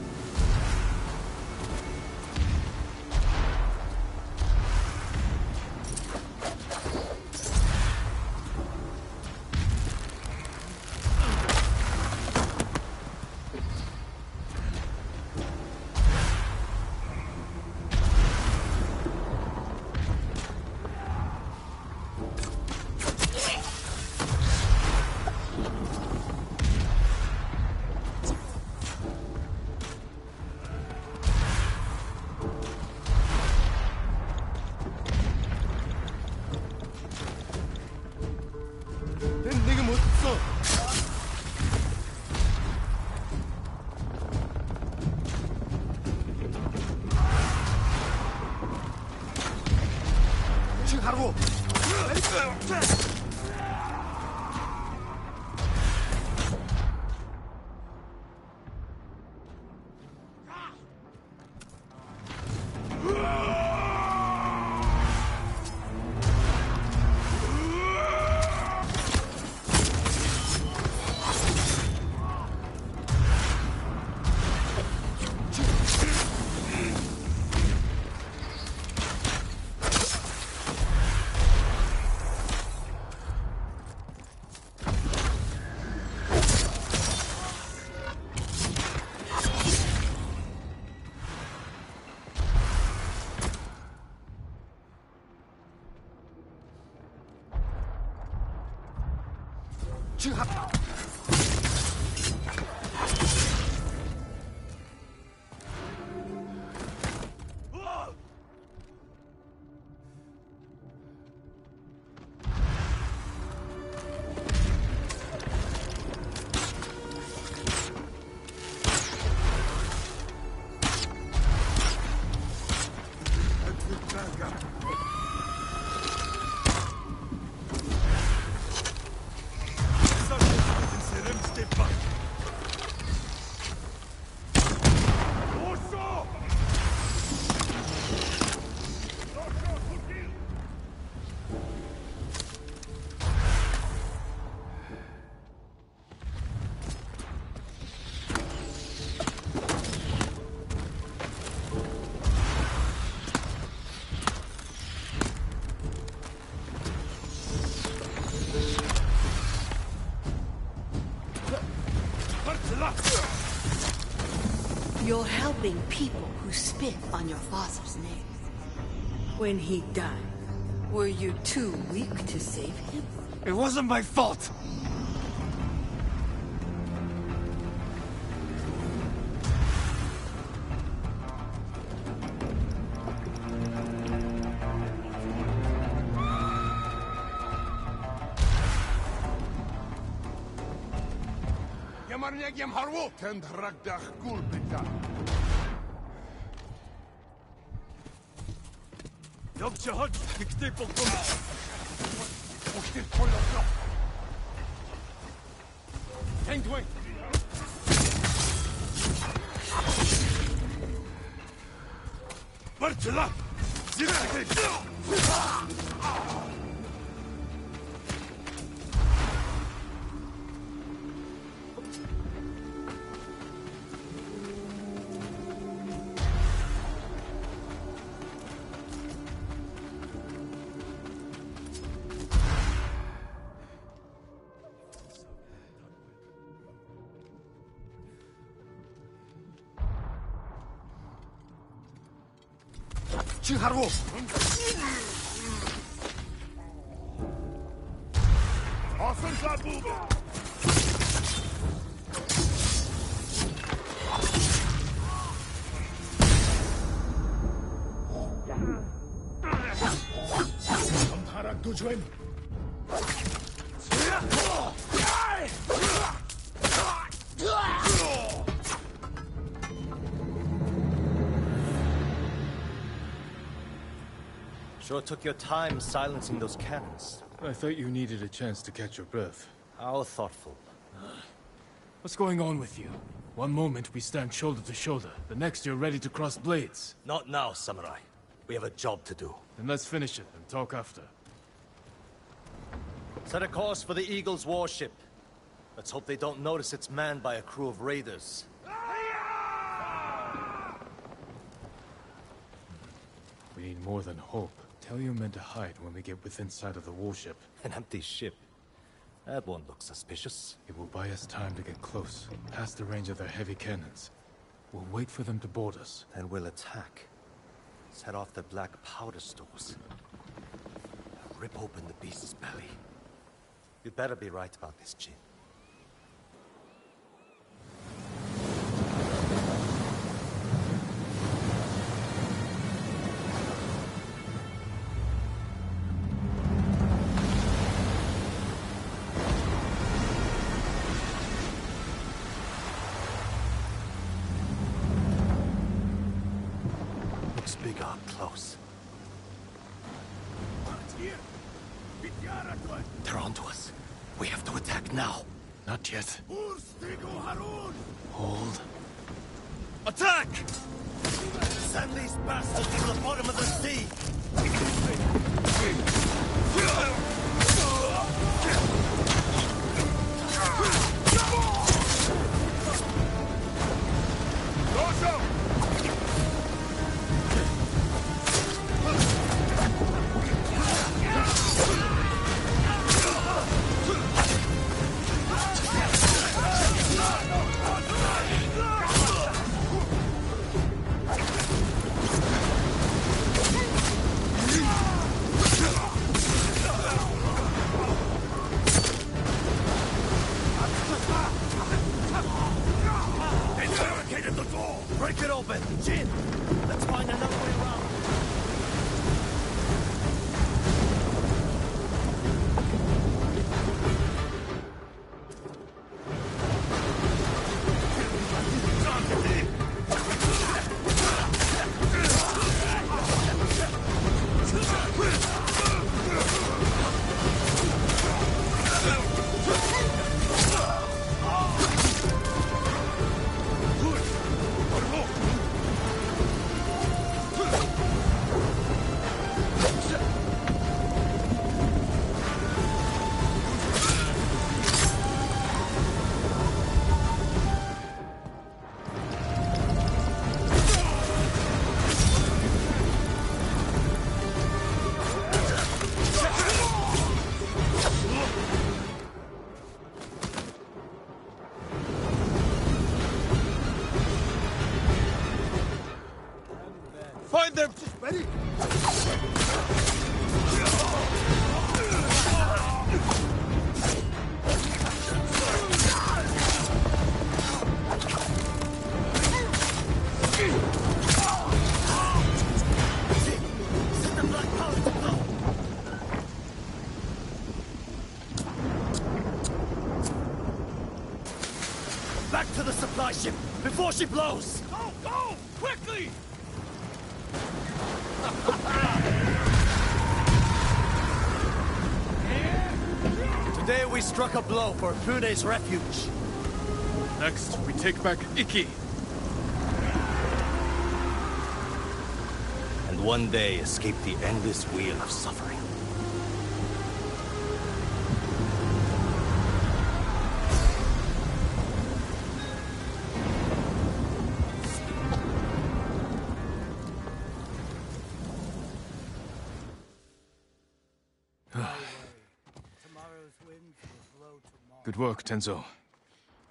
You're helping people who spit on your father's name. When he died, were you too weak to save him?
It wasn't my fault!
Yamarnyagiem harwo! Ten dragdach gulbita!
Dobrze, chodź, ty polkować.
Puśćcie twoją krok!
Tęgłej!
Barczyla! Zirkaj!
지칭하라고! 어선 쏴 도주엔
Sure took your time silencing those cannons.
I thought you needed a chance to catch your breath.
How thoughtful.
What's going on with you? One moment we stand shoulder to shoulder, the next you're ready to cross blades.
Not now, Samurai. We have a job to do.
Then let's finish it and talk after.
Set a course for the Eagle's warship. Let's hope they don't notice it's manned by a crew of raiders.
We need more than hope. Tell your men to hide when we get within sight of the warship.
An empty ship. That won't look suspicious.
It will buy us time to get close, past the range of their heavy cannons. We'll wait for them to board us.
Then we'll attack. Set off their black powder stores. Rip open the beast's belly. You'd better be right about this, Jin. Looks bigger up close. They're onto us. We have to attack now.
Not yet. Hold.
Attack! Send these bastards to the bottom of the sea! Break it open! Jin! Let's find another way around!
Find them! Ready?
Back to the supply ship before she blows!
Go! Go! Quickly!
Today we struck a blow for Fune's refuge.
Next, we take back Iki.
And one day escape the endless wheel of suffering.
Good work, Tenzo.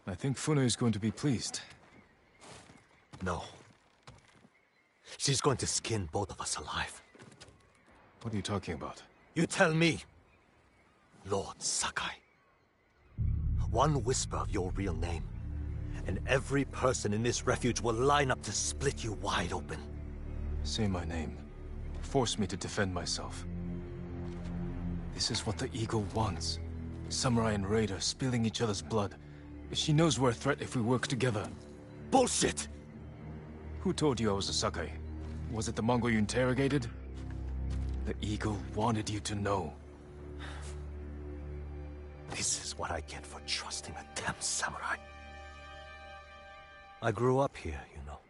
I think Fune is going to be pleased.
No. She's going to skin both of us alive.
What are you talking about?
You tell me, Lord Sakai. One whisper of your real name, and every person in this refuge will line up to split you wide open.
Say my name. Force me to defend myself. This is what the Eagle wants. Samurai and Raider spilling each other's blood. She knows we're a threat if we work together.
Bullshit!
Who told you I was a Sakai? Was it the Mongol you interrogated? The Eagle wanted you to know.
This is what I get for trusting a damn samurai. I grew up here, you know.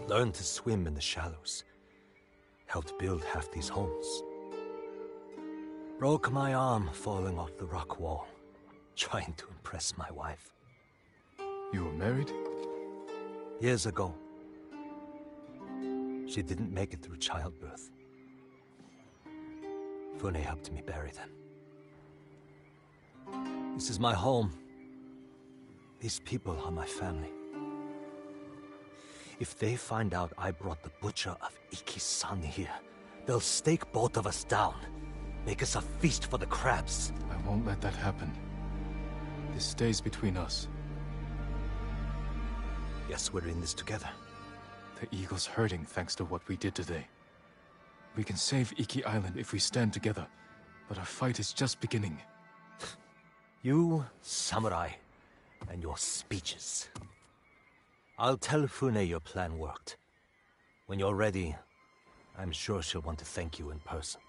Learned to swim in the shallows. Helped build half these homes. Broke my arm falling off the rock wall, trying to impress my wife.
You were married?
Years ago. She didn't make it through childbirth. Fune helped me bury them. This is my home. These people are my family. If they find out I brought the butcher of Iki-san here, they'll stake both of us down. Make us a feast for the crabs.
I won't let that happen. This stays between us.
Guess we're in this together.
The Eagle's hurting thanks to what we did today. We can save Iki Island if we stand together, but our fight is just beginning.
You, samurai, and your speeches. I'll tell Fune your plan worked. When you're ready, I'm sure she'll want to thank you in person.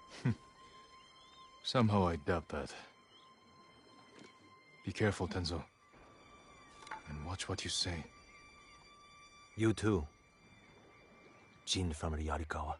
Somehow I doubt that. Be careful, Tenzo. And watch what you say.
You too. Jin from Yarikawa.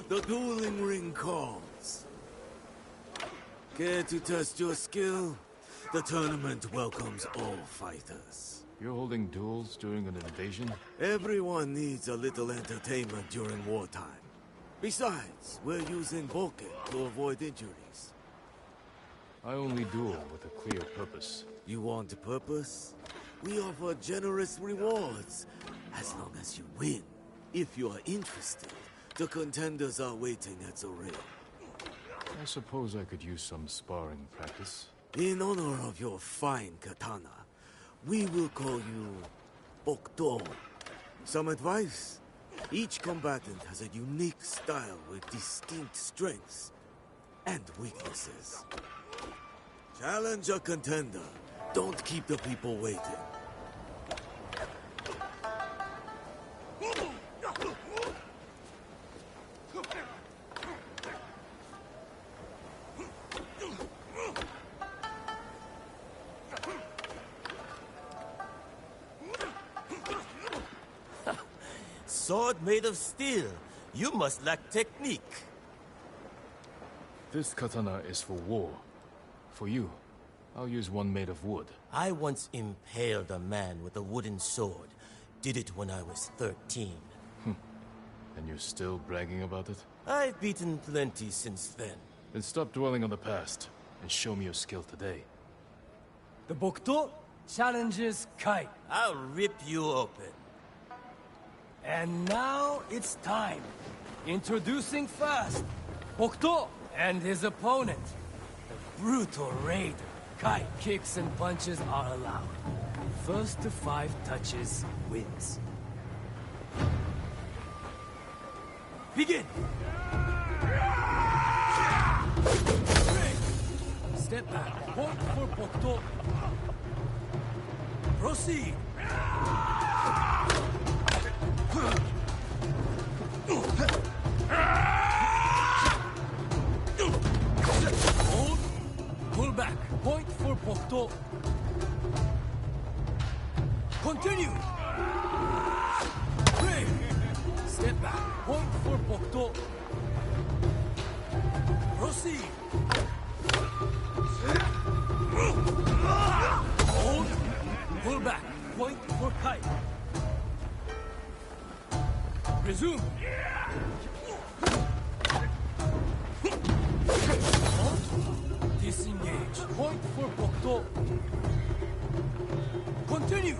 The dueling ring calls. Care to test your skill? The tournament welcomes all fighters.
You're holding duels during an invasion?
Everyone needs a little entertainment during wartime. Besides, we're using Vulcan to avoid injuries.
I only duel with a clear purpose.
You want a purpose? We offer generous rewards, as long as you win. If you are interested, the contenders are waiting at the ring.
I suppose I could use some sparring practice.
In honor of your fine katana, we will call you Bokdo. Some advice? Each combatant has a unique style with distinct strengths and weaknesses. Challenge a contender. Don't keep the people waiting. Sword made of steel. You must lack technique.
This katana is for war. For you, I'll use one made of wood.
I once impaled a man with a wooden sword. Did it when I was 13.
And you're still bragging about it?
I've beaten plenty since then.
Then stop dwelling on the past, and show me your skill today.
The Bokto challenges Kai.
I'll rip you open.
And now it's time. Introducing first, Bokto and his opponent. The brutal raider. Kai kicks and punches are allowed. First to 5 touches wins. Begin! Step back. Point for Bokto. Proceed. Hold. Pull back. Point for Bokto. Continue. Break. Step back. Point for Bokto. Proceed. Hold. Pull back. Point for Kai. Resume. Hold. Disengage. Point for Bokto. Continue.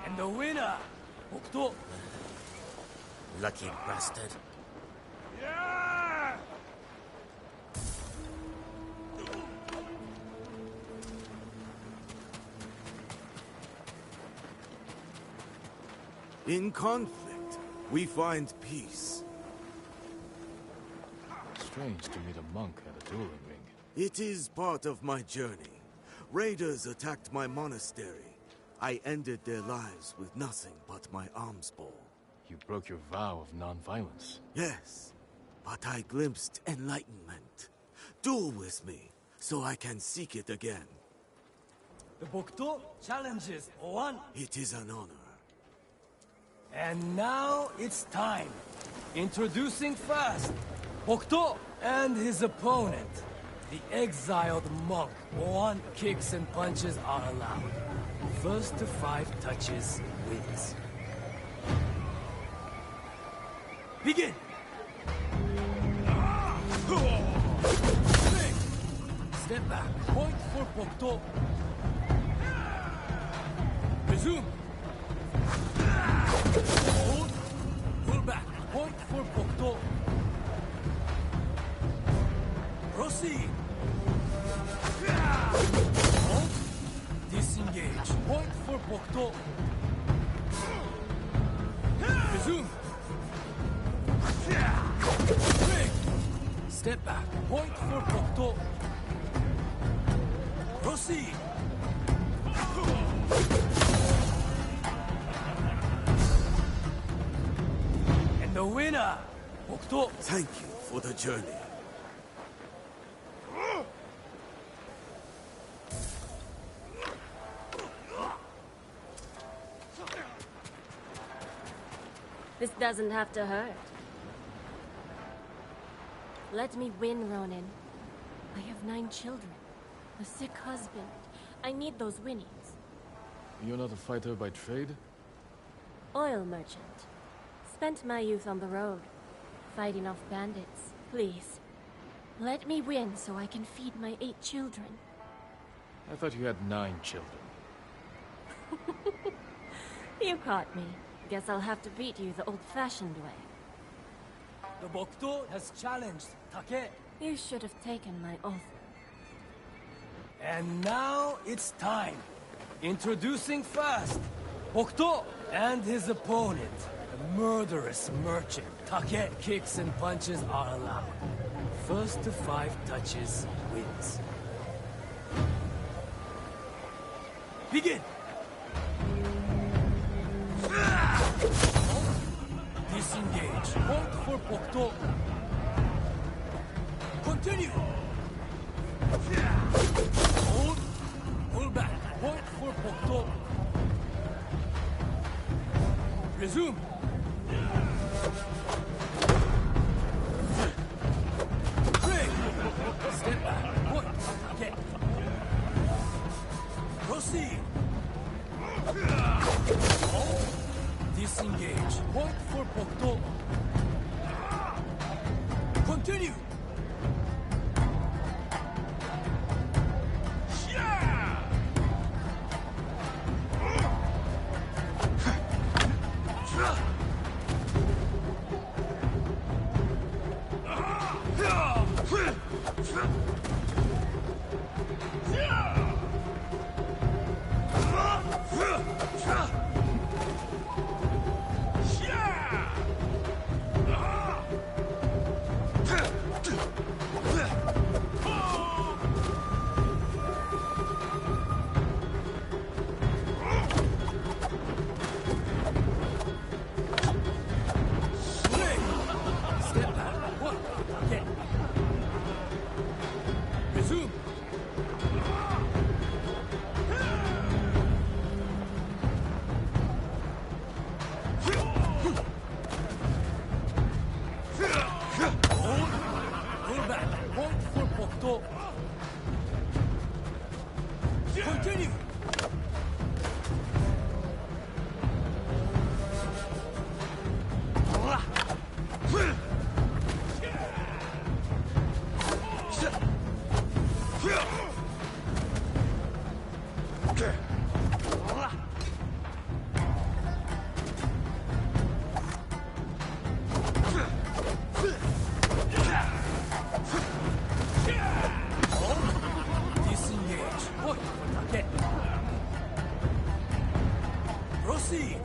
And the winner, Bokto.
Lucky bastard.
In conflict, we find peace.
Strange to meet a monk at a dueling ring.
It is part of my journey. Raiders attacked my monastery. I ended their lives with nothing but my alms bowl.
You broke your vow of non-violence.
Yes, but I glimpsed enlightenment. Duel with me, so I can seek it again.
The Bokto challenges one.
It is an honor.
And now it's time. Introducing first, Bokto and his opponent. The exiled monk. 1 kicks and punches are allowed. First to 5 touches wins. Begin! Step back. Point for Bokto. Resume. Hold. Pull back. Point for Bokto. Proceed. Hold. Disengage. Point for Bokto. Resume. Break. Step back. Point for Bokto. Proceed. And the winner, Bokto.
Thank you for the journey.
This doesn't have to hurt. Let me win, Ronin. I have 9 children. A sick husband. I need those winnings.
You're not a fighter by trade?
Oil merchant. Spent my youth on the road, fighting off bandits. Please, let me win so I can feed my 8 children.
I thought you had 9 children.
You caught me. Guess I'll have to beat you the old-fashioned way.
The Bokto has challenged Take.
You should have taken my oath.
And now it's time. Introducing first, Bokto and his opponent, the murderous merchant. Take kicks and punches are allowed. First to 5 touches wins. Begin! Disengage. Point for Bokto. Continue. Hold. Pull back. Point for Bokto. Resume. Disengage. Point for Bokdo. Continue. Continue! Proceed!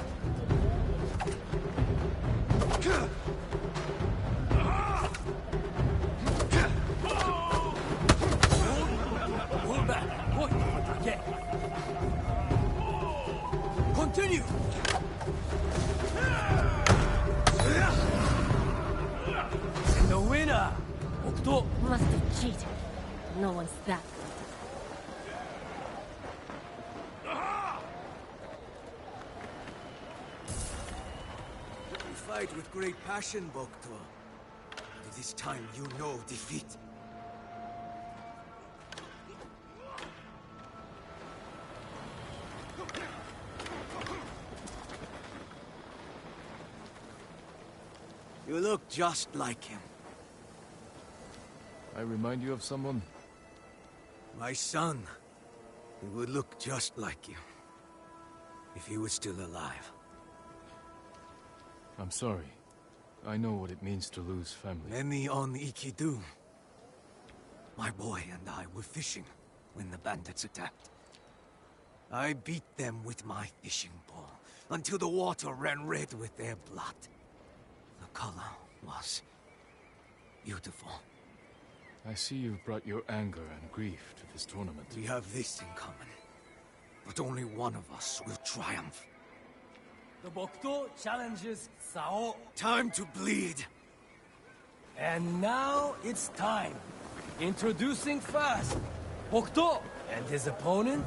Pull back! Point for attack! Continue! And the winner! Octo!
Must have cheated. No one's that.
Fight with great passion, Bokto. But this time you know defeat. You look just like him.
I remind you of someone?
My son. He would look just like you. If he was still alive.
I'm sorry. I know what it means to lose family.
Many on Iki do. My boy and I were fishing when the bandits attacked. I beat them with my fishing pole until the water ran red with their blood. The color was beautiful.
I see you've brought your anger and grief to this tournament.
We have this in common. But only one of us will triumph.
The Bokdo challenges Sao.
Time to bleed.
And now it's time. Introducing first, Bokdo and his opponent,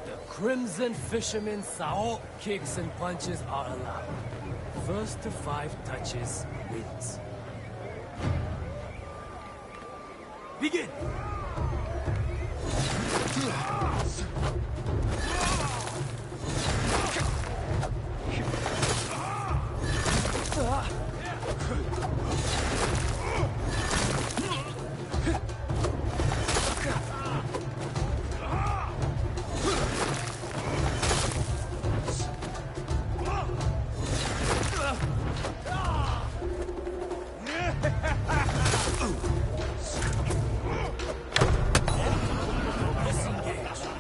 the Crimson Fisherman Sao. Kicks and punches are allowed. First to 5 touches wins. Begin! Disengage.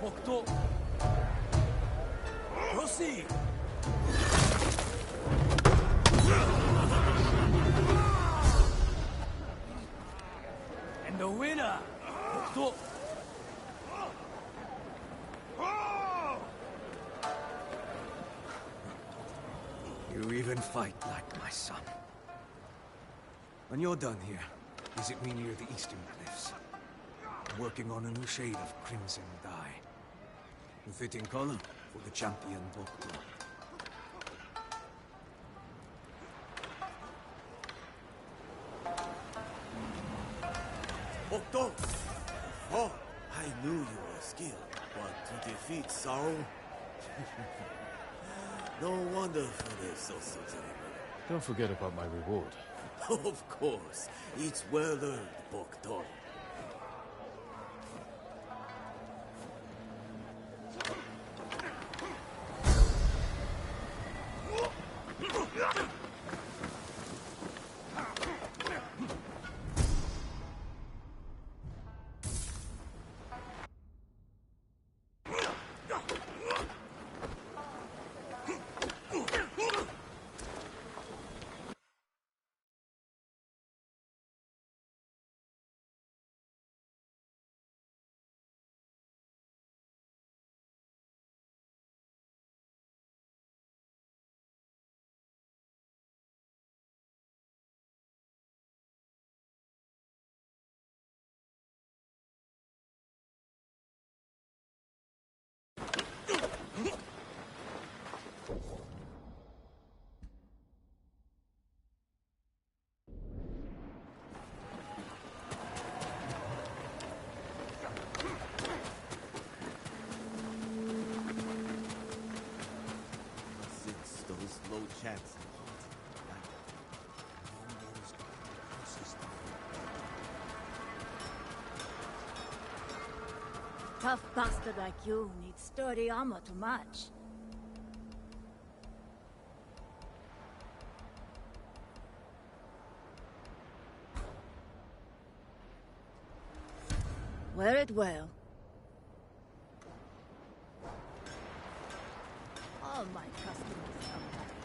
Bokto. Proceed. And the winner, Bokto.
You even fight like my son. When you're done here, visit me near the eastern cliffs. I'm working on a new shade of crimson dye. A fitting color for the champion Bokto.
Bokto! Oh, I knew you were skilled, but to defeat Sorrow? No wonder Fune is so terrible.
Don't forget about my reward.
Of course. It's well earned, Bokto. Since those low chants
Tough bastard like you needs sturdy armor to match. Wear it well. All my customers come back.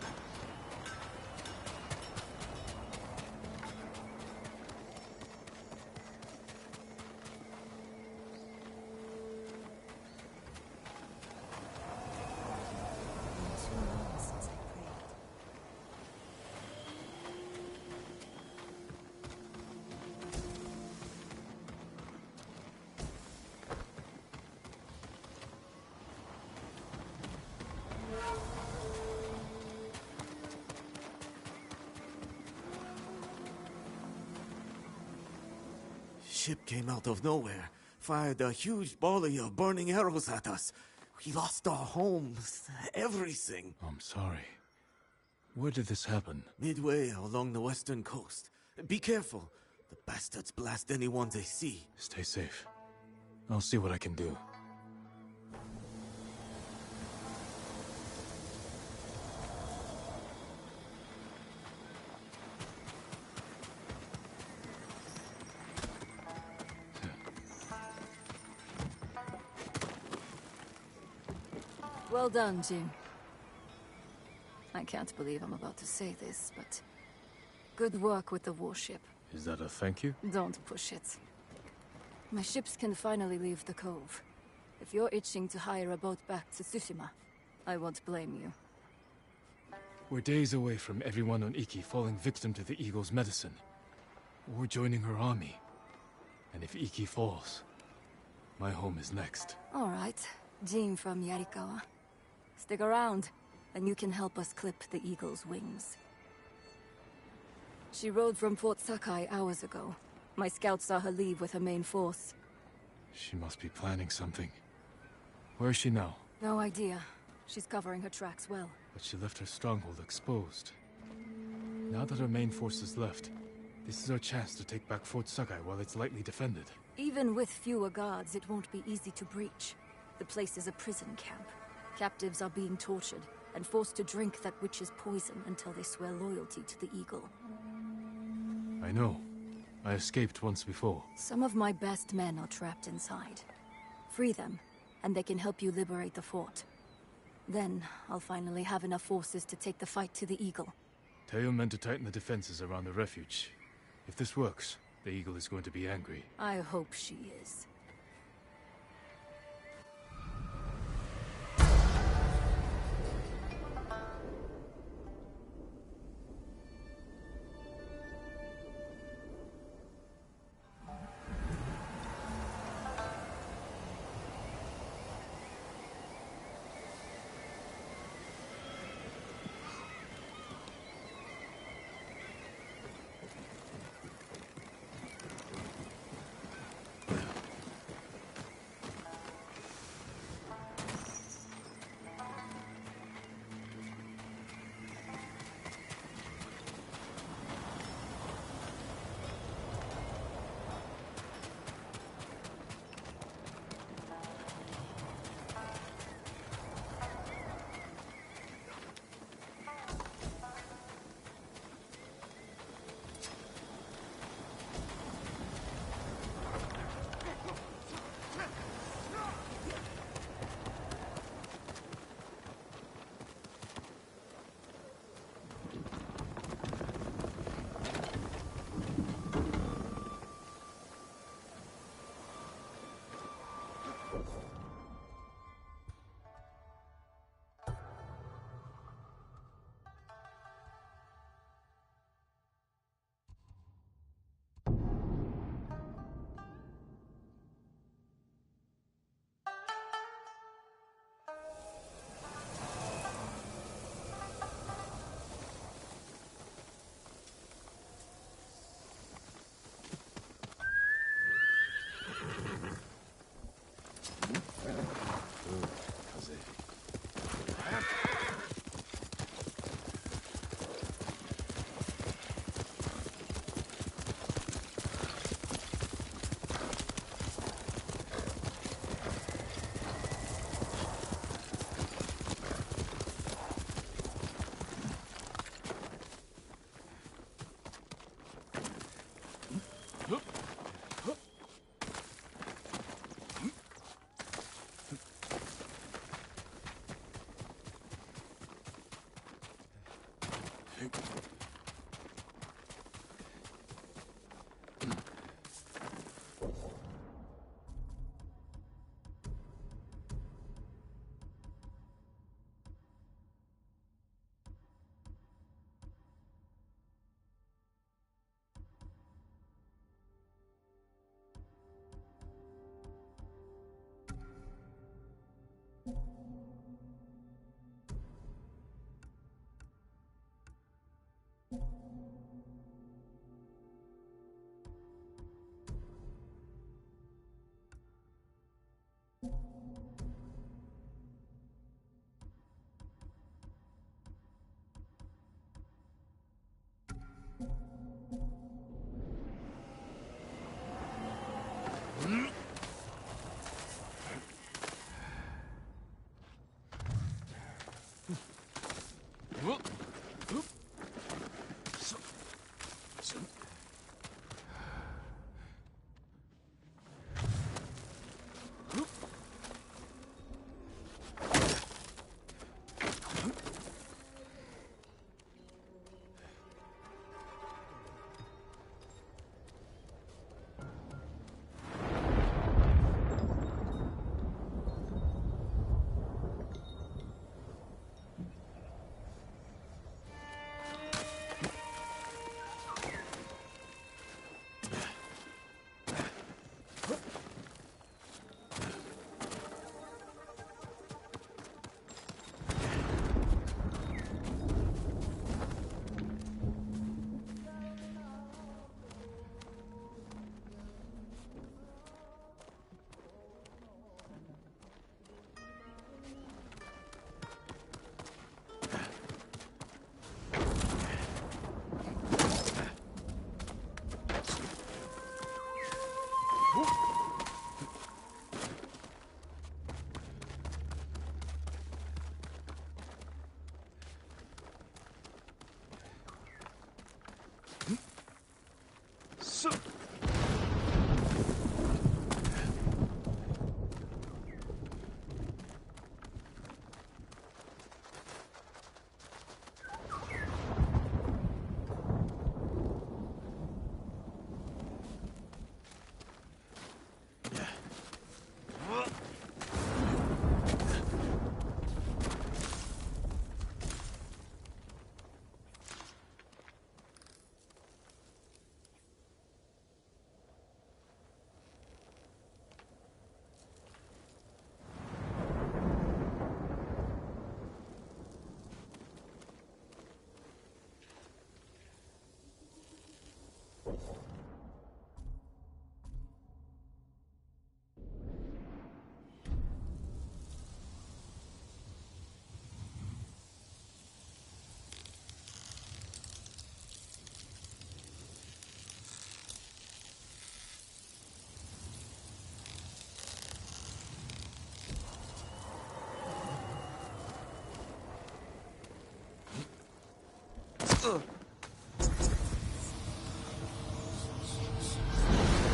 ship came out of nowhere, fired a huge volley of burning arrows at us. We lost our homes, everything.
I'm sorry. Where did this happen?
Midway along the western coast. Be careful. The bastards blast anyone they see.
Stay safe. I'll see what I can do.
Well done, Jim. I can't believe I'm about to say this, but good work with the warship.
Is that a thank you?
Don't push it. My ships can finally leave the cove. If you're itching to hire a boat back to Tsushima, I won't blame you.
We're days away from everyone on Iki falling victim to the Eagle's medicine. Or joining her army. And if Iki falls, my home is next.
All right, Jin from Yarikawa. Stick around, and you can help us clip the Eagle's wings. She rode from Fort Sakai hours ago. My scouts saw her leave with her main force.
She must be planning something. Where is she now?
No idea. She's covering her tracks well.
But she left her stronghold exposed. Now that her main force is left, this is our chance to take back Fort Sakai while it's lightly defended.
Even with fewer guards, it won't be easy to breach. The place is a prison camp. Captives are being tortured and forced to drink that witch's poison until they swear loyalty to the Eagle.
I know. I escaped once before.
Some of my best men are trapped inside. Free them, and they can help you liberate the fort. Then, I'll finally have enough forces to take the fight to the Eagle.
Tell your men to tighten the defenses around the refuge. If this works, the Eagle is going to be angry.
I hope she is.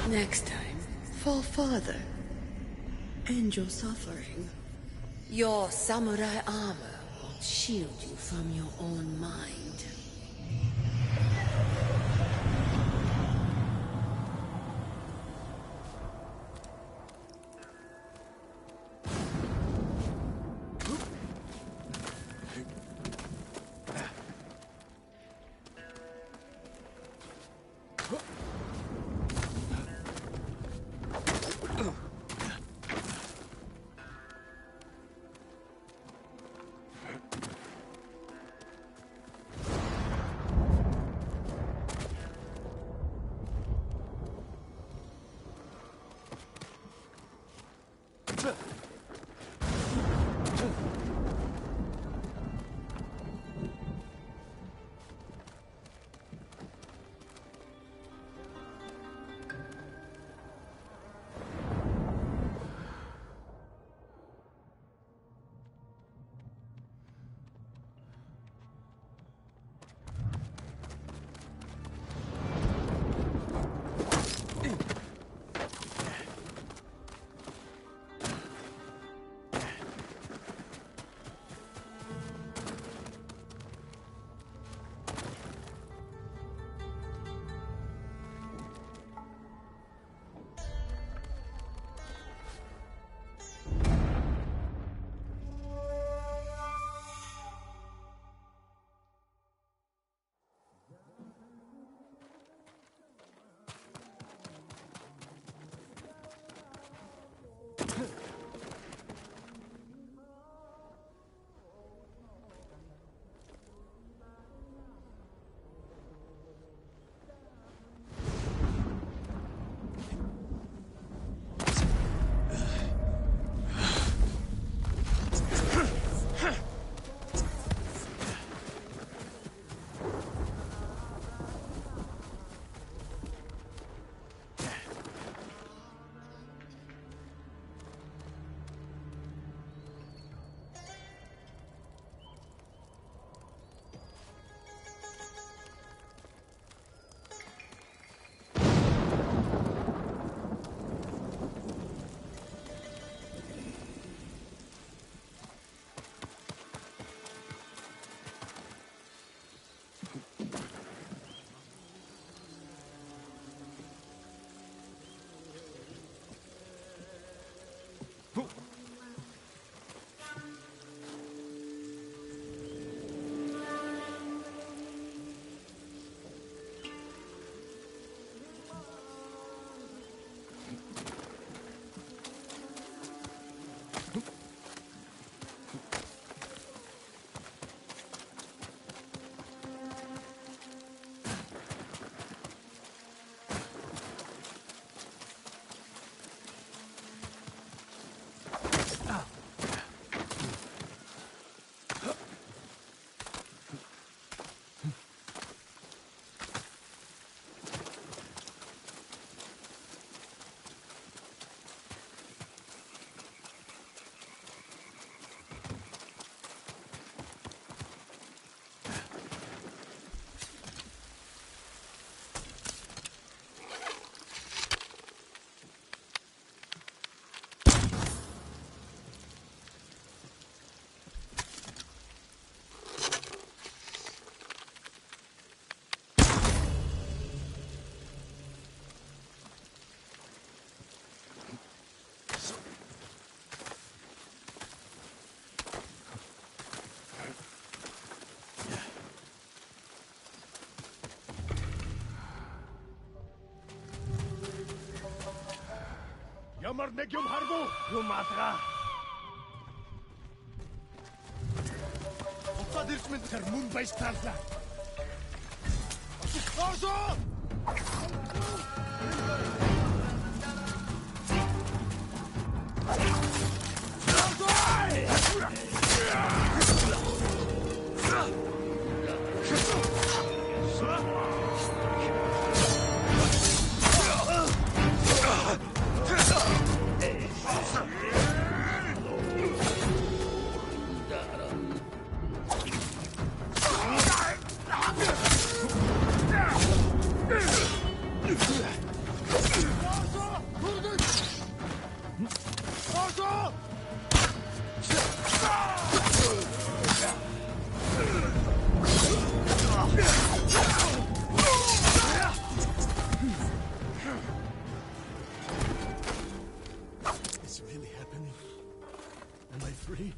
Next time, fall farther. End your suffering. Your samurai armor won't shield you from your own mind.
Ямар нэг юм харгу. Юм атга. Уцаад ирж мэд тэр мөн байж таалаа. Орсоо!
Is it really happening? Am I free?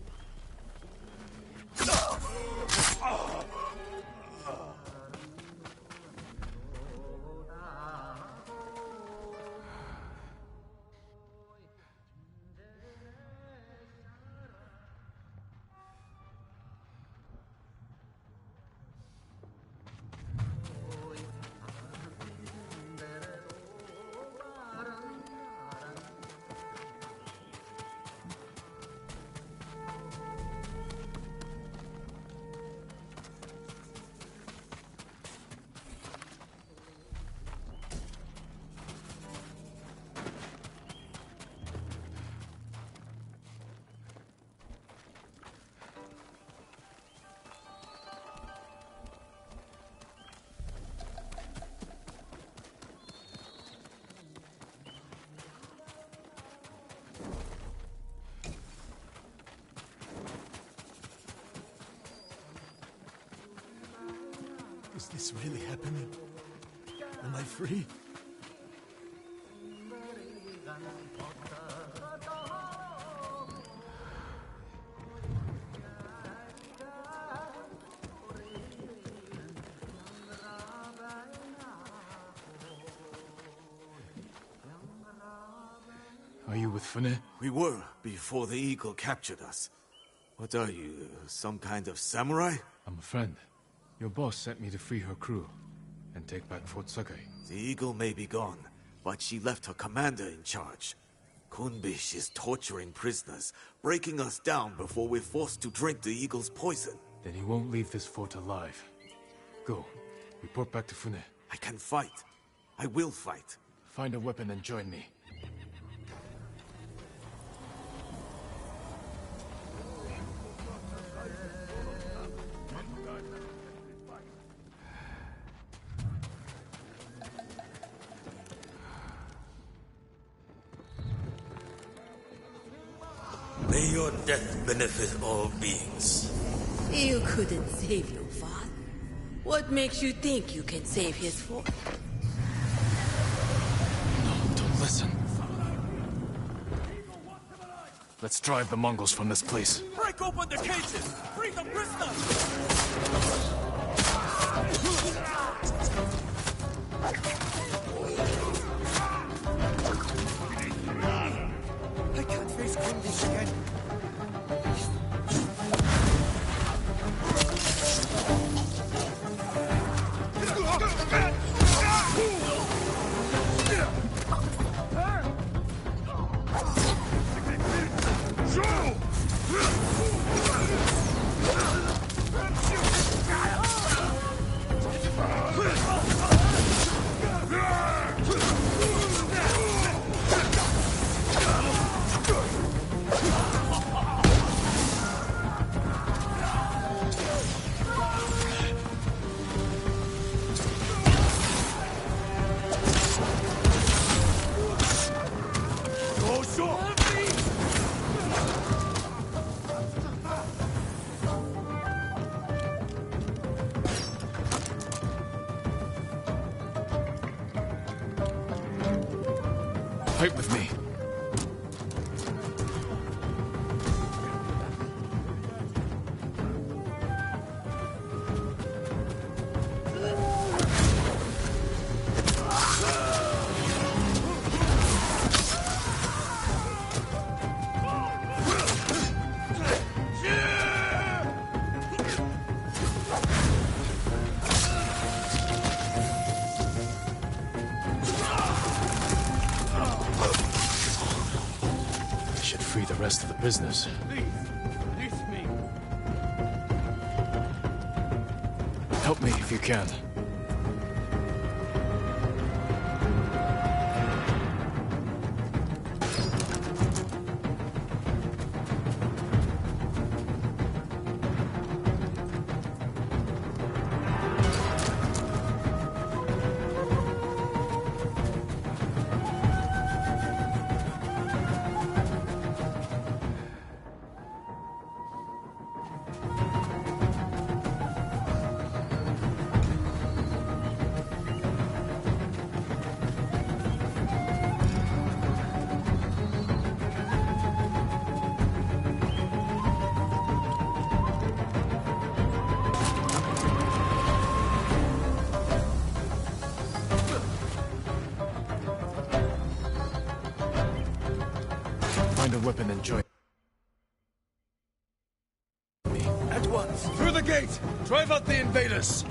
Is this really happening? Am I free?
Are you with Fune?
We were, before the eagle captured us. What are you, some kind of samurai?
I'm a friend. Your boss sent me to free her crew and take back Fort Sakai.
The eagle may be gone, but she left her commander in charge. Kunbish is torturing prisoners, breaking us down before we're forced to drink the eagle's poison.
Then he won't leave this fort alive. Go. Report back to Fune.
I can fight. I will fight.
Find a weapon and join me.
May your death benefit all beings.
You couldn't save your father. What makes you think you can save his fort?
No, don't listen. Let's drive the Mongols from this place.
Break open the cages! Free the prisoners!
I can't face Kundish again.
Fight with me. Free the rest of the prisoners.
Please, release me.
Help me if you can. find a weapon and join me.
At once! Through the gate! Drive out the invaders!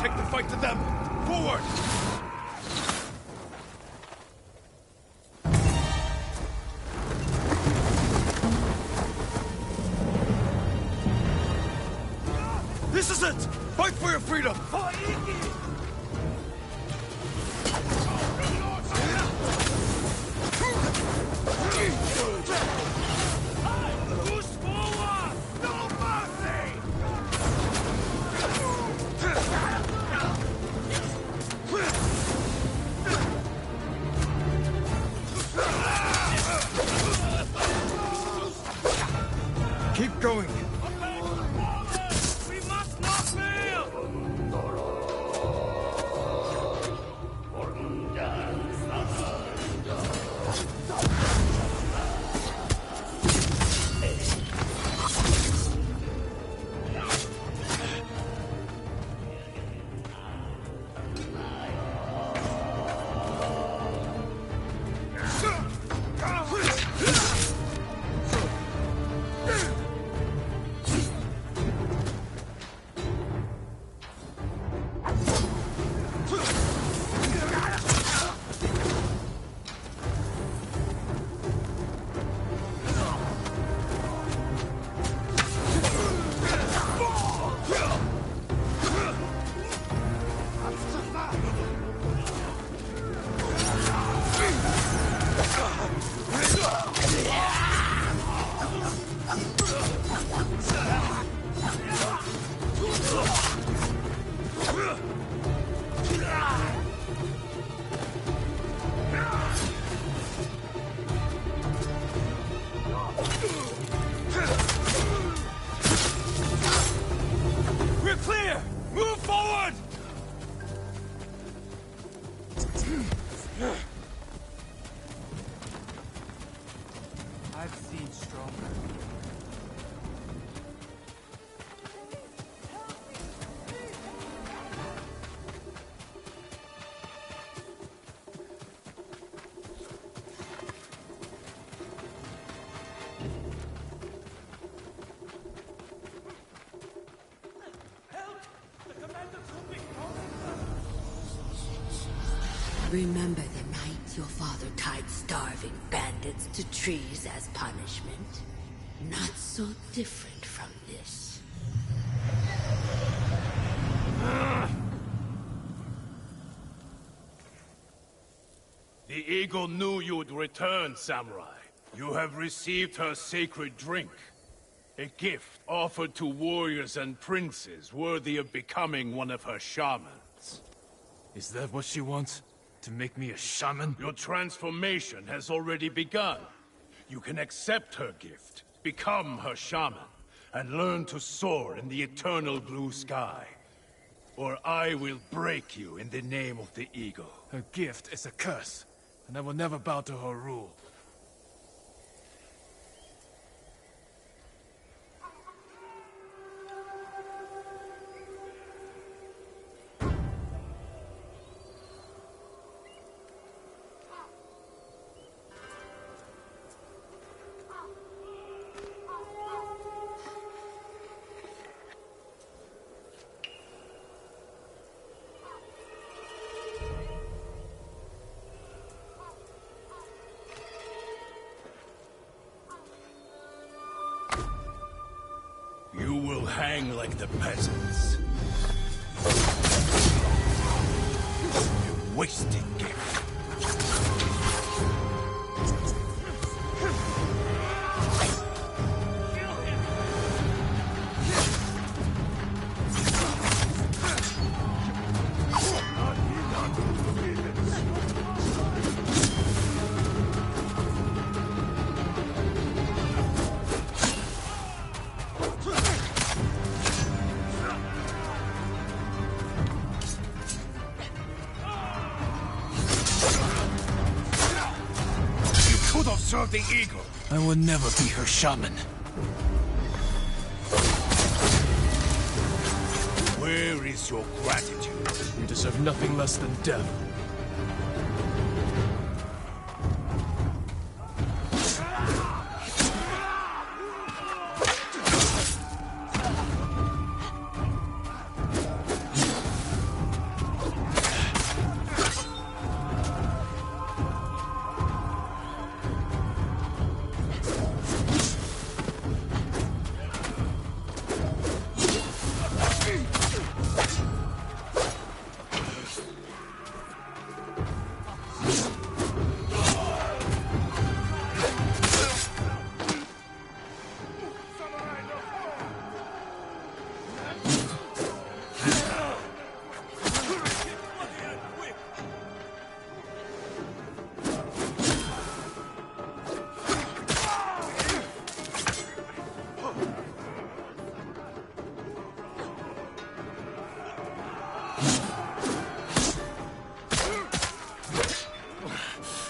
Take the fight to them! Forward! This is it! Fight for your freedom! For Iki! Push forward! No mercy! Keep going. We must not fail! We're clear! Move forward!
I've seen stronger.
Remember the night your father tied starving bandits to trees as punishment? Not so different from this.
The eagle knew you'd return, samurai. You have received her sacred drink. A gift offered to warriors and princes worthy of becoming one of her shamans.
Is that what she wants? To make me a shaman?
Your transformation has already begun. You can accept her gift, become her shaman, and learn to soar in the eternal blue sky. Or I will break you in the name of the eagle.
Her gift is a curse, and I will never bow to her rule.
You will hang like the peasants. A wasted gift. serve the eagle.
I will never be her shaman.
Where is your gratitude?
You deserve nothing less than death.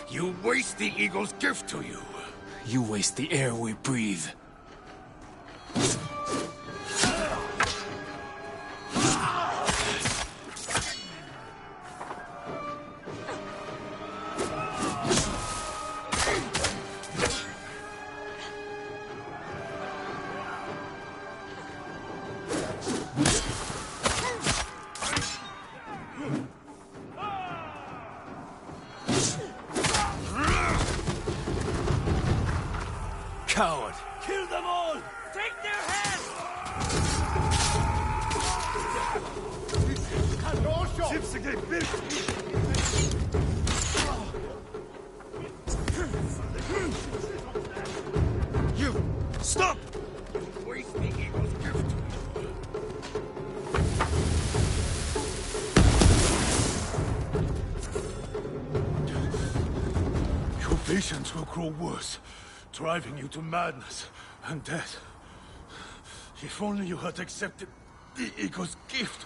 You waste the eagle's gift to you.
You waste the air we breathe. Coward!
Kill them all! Take their heads!
You! Stop!
Waste the eagle's gift to you. Your visions will grow worse, driving you to madness and death. If only you had accepted the eagle's gift.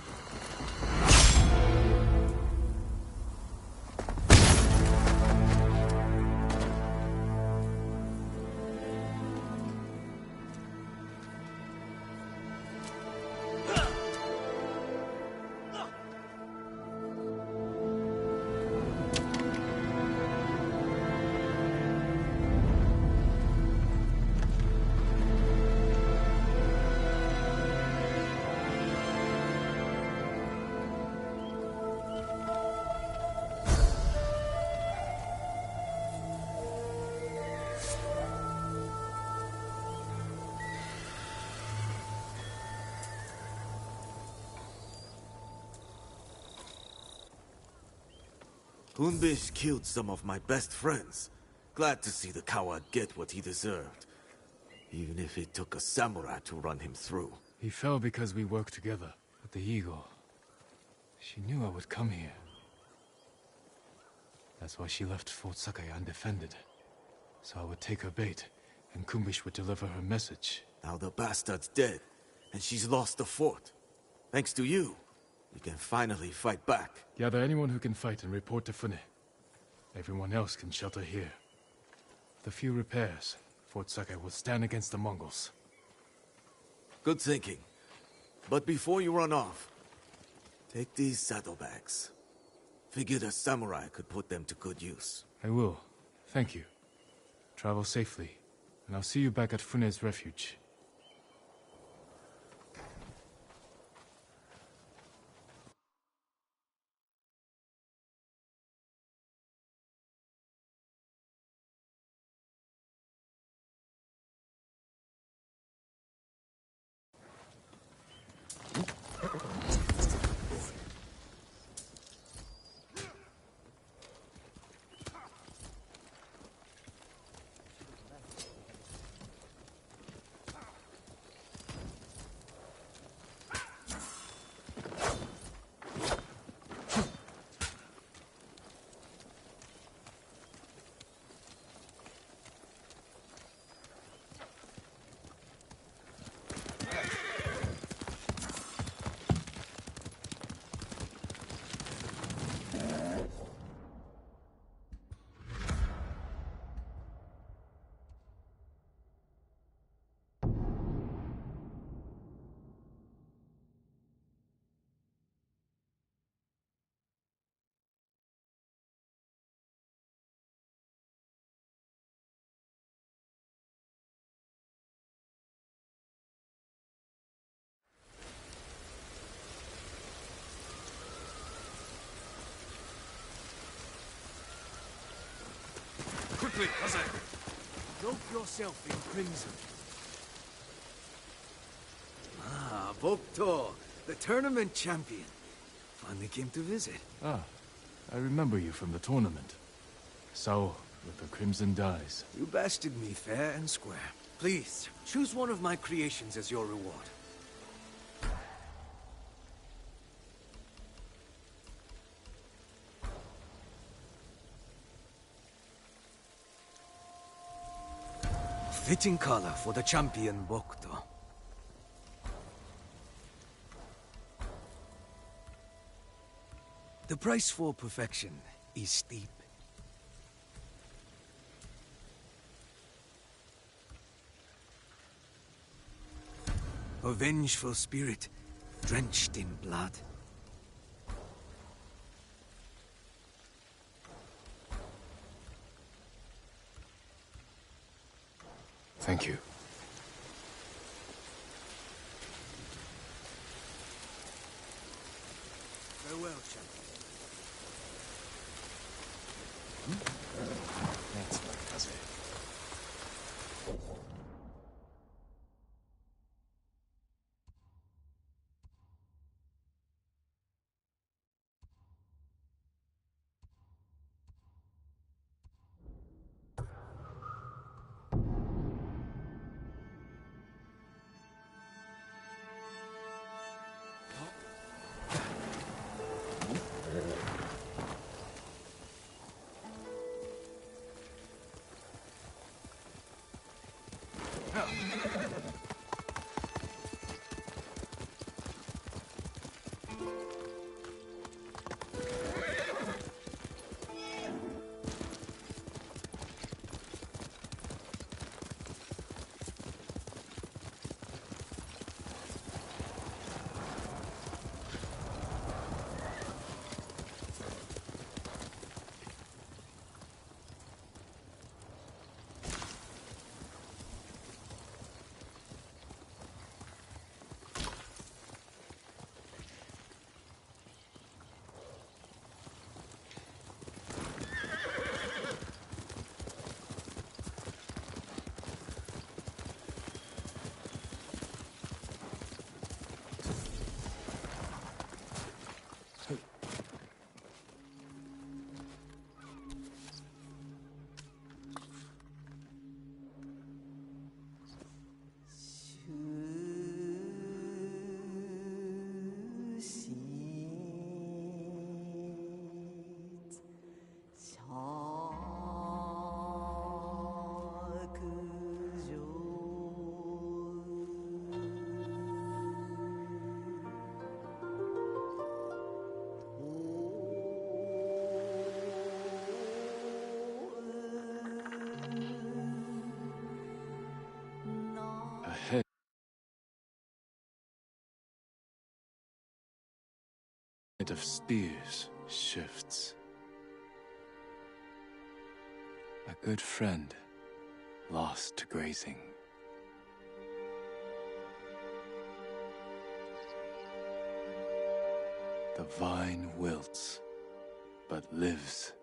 Hunbish killed some of my best friends. Glad to see the coward get what he deserved. Even if it took a samurai to run him through.
He fell because we worked together. But the eagle... she knew I would come here. That's why she left Fort Sakai undefended. So I would take her bait, and Kumbish would deliver her message.
Now the bastard's dead, and she's lost the fort. Thanks to you, we can finally fight back.
Gather anyone who can fight and report to Fune. Everyone else can shelter here. With a few repairs, Fort Sakai will stand against the Mongols.
Good thinking. But before you run off, take these saddlebags. Figured a samurai could put them to good use.
I will. Thank you. Travel safely, and I'll see you back at Fune's refuge.
quickly, Kaze. Soak yourself in crimson. Ah, Bokto, the tournament champion. Finally came to visit.
Ah, I remember you from the tournament. So, with the crimson dyes.
You bested me fair and square. Please, choose one of my creations as your reward. Fitting color for the champion Bokto. The price for perfection is steep. A vengeful spirit, drenched in blood.
Thank you.
Farewell, champion.
Thanks, Kaze. Ahead of spears shifts. A good friend lost to grazing. The vine wilts, but lives.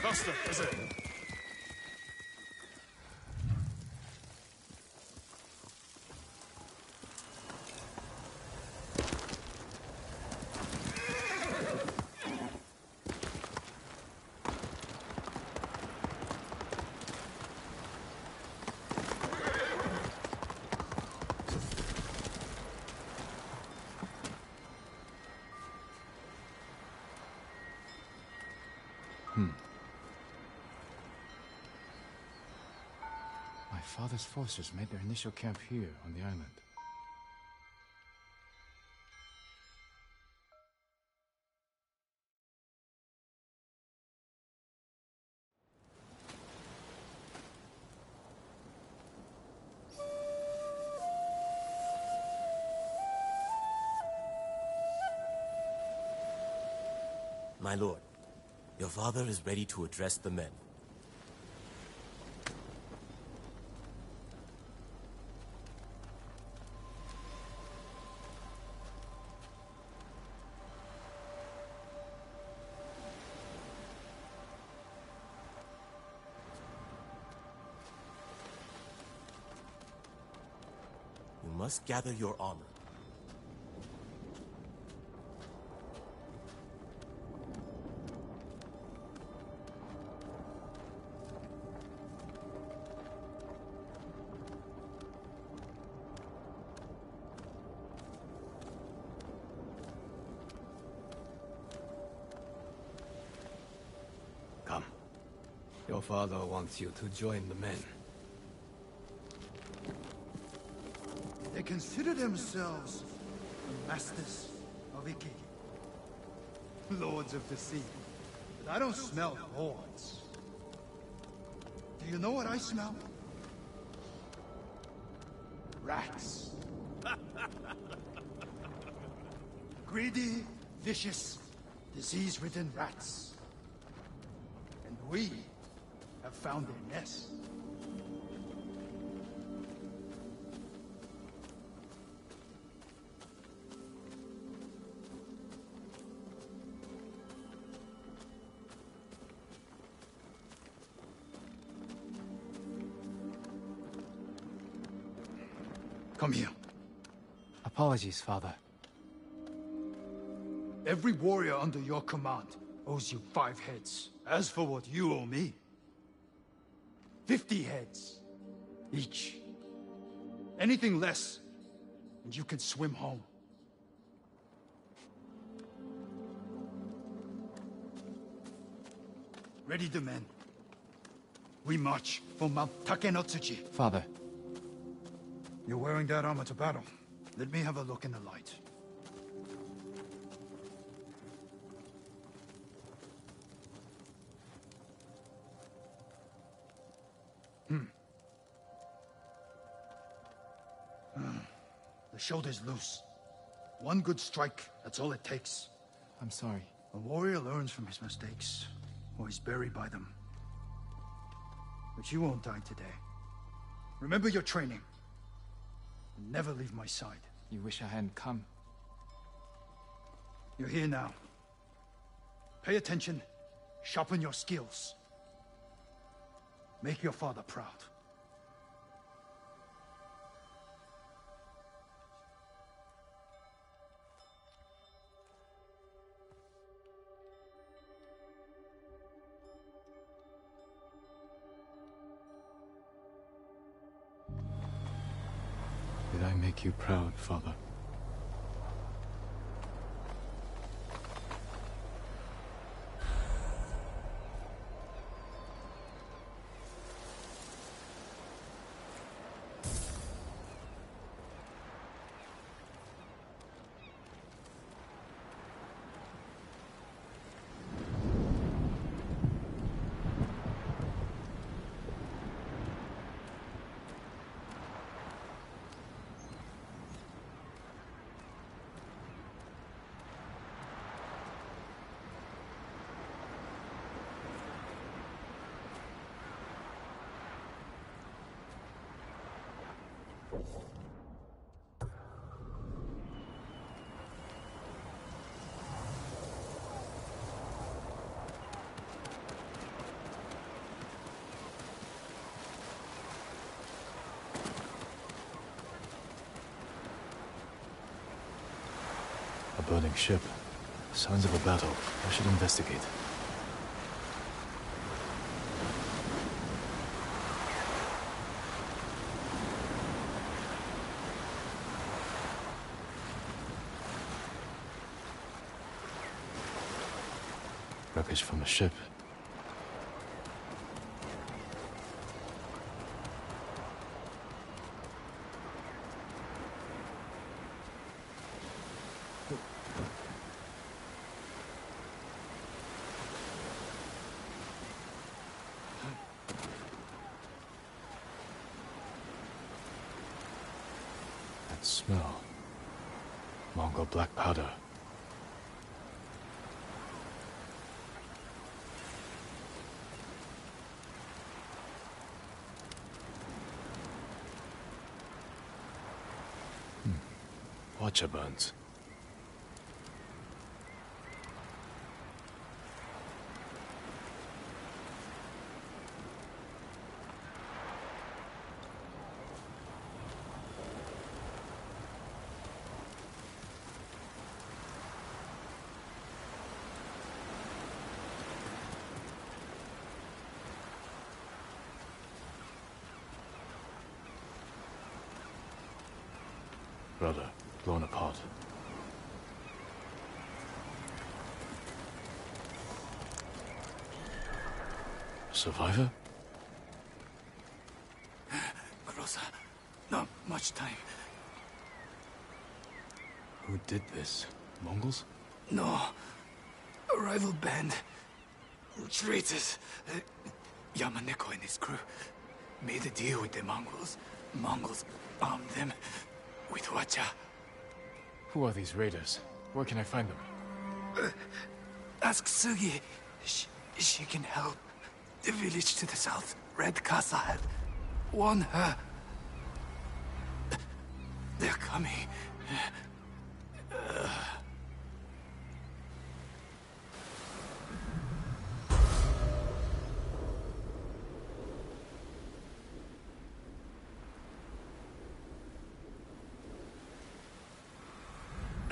Faster, is it?
My father's forces made their initial camp here on the island.
My lord, your father is ready to address the men. You must gather your armor.
Come. Your father wants you to join the men.
They consider themselves the masters of Iki. Lords of the sea. But I don't smell lords. Do you know what I smell? Rats. Greedy, vicious, disease-ridden rats. And we have found their nest. Come here.
Apologies, Father.
Every warrior under your command owes you 5 heads. As for what you owe me, 50 heads each. Anything less, and you can swim home. Ready the men. We march for Mount Takenotsuchi.
Father.
You're wearing that armor to battle. Let me have a look in the light. The shoulder's loose. One good strike, that's all it takes.
I'm sorry.
A warrior learns from his mistakes, or he's buried by them. But you won't die today. Remember your training. And never leave my side.
You wish I hadn't come.
You're here now. Pay attention, sharpen your skills. Make your father proud.
Did I make you proud, Father? A burning ship. Signs of a battle. I should investigate. Wreckage from a ship. smell. Mongol black powder. Watcher burns. Brother, blown apart. Survivor?
Closer. Not much time.
Who did this? Mongols?
No. A rival band. Traitors. Yamaneko and his crew made a deal with the Mongols. Mongols armed them with Wacha.
Who are these raiders? Where can I find them?
Ask Sugi. She can help. The village to the south, Red Casa had. Warn her. They're coming.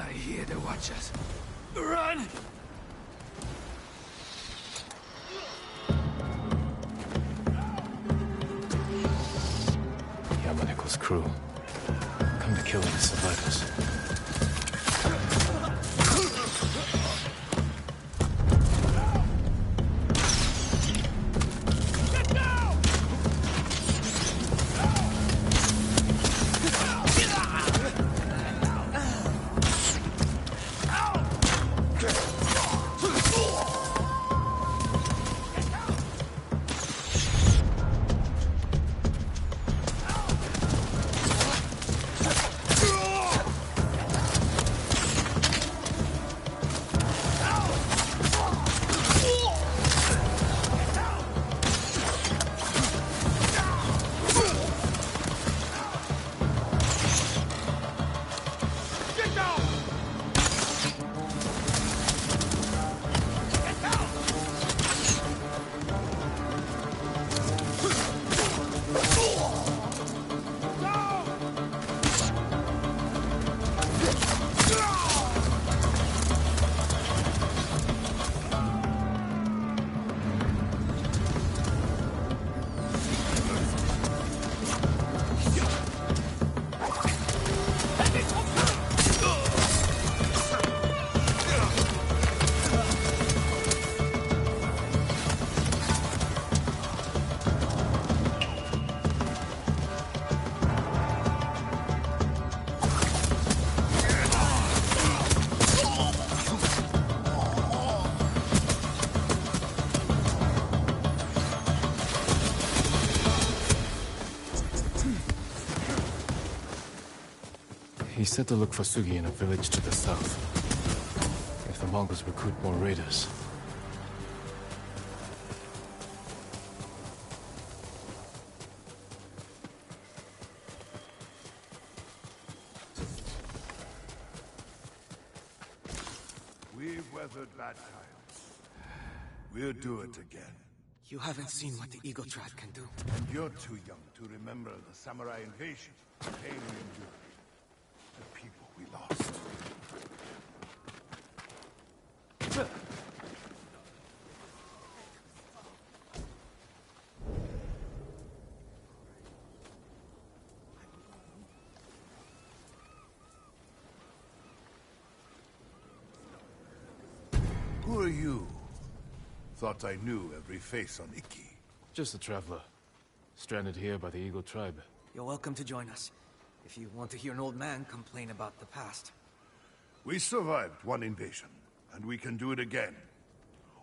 I hear the Watchers. Run!
Yamaneko's crew. Come to kill the survivors. He said to look for Sugi in a village to the south. If the Mongols recruit more raiders.
We've weathered bad times. We'll do it again.
You haven't seen what the Eagle Trap can do.
And you're too young to remember the samurai invasion, the pain we endured, the people we lost. Who are you? Thought I knew every face on Iki.
Just a traveler. Stranded here by the Eagle tribe.
You're welcome to join us, if you want to hear an old man complain about the past.
We survived one invasion, and we can do it again.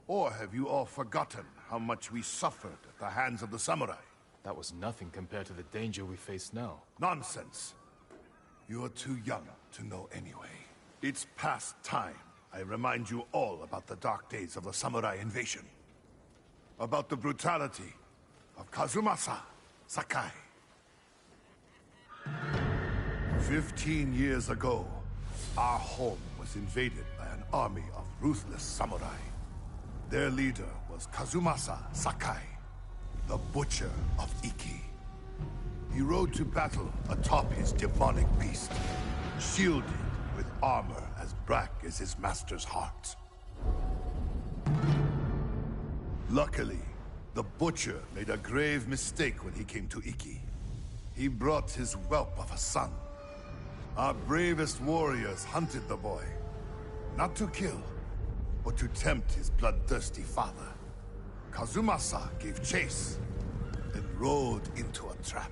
Or have you all forgotten how much we suffered at the hands of the samurai?
That was nothing compared to the danger we face now.
Nonsense.
You're too young to know anyway. It's past time I remind you all about the dark days of the samurai invasion. About the brutality of Kazumasa Sakai. 15 years ago, our home was invaded by an army of ruthless samurai. Their leader was Kazumasa Sakai, the Butcher of Iki. He rode to battle atop his demonic beast, shielded with armor as black as his master's heart. Luckily, the Butcher made a grave mistake when he came to Iki. He brought his whelp of a son. Our bravest warriors hunted the boy, not to kill, but to tempt his bloodthirsty father. Kazumasa gave chase, and rode into a trap.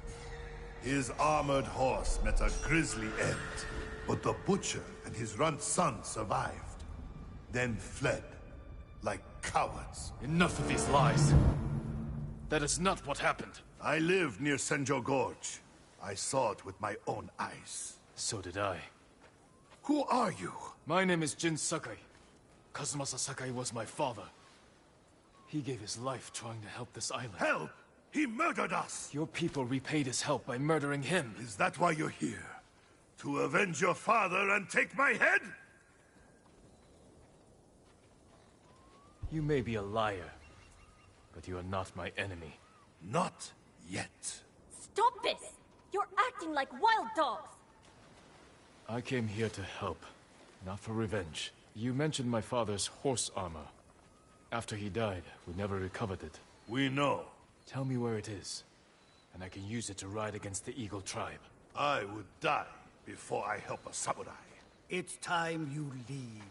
His armored horse met a grisly end, but the Butcher and his runt son survived, then fled like cowards.
Enough of these lies. That is not what happened.
I lived near Senjo Gorge. I saw it with my own eyes.
So did I.
Who are you?
My name is Jin Sakai. Kazumasa Sakai was my father. He gave his life trying to help this island.
Help! He murdered us!
Your people repaid his help by murdering him.
Is that why you're here? To avenge your father and take my head?
You may be a liar, but you are not my enemy.
Not yet.
Stop this! You're acting like wild dogs!
I came here to help, not for revenge. You mentioned my father's horse armor. After he died, we never recovered it.
We know.
Tell me where it is, and I can use it to ride against the Eagle tribe.
I would die before I help a samurai.
It's time you leave.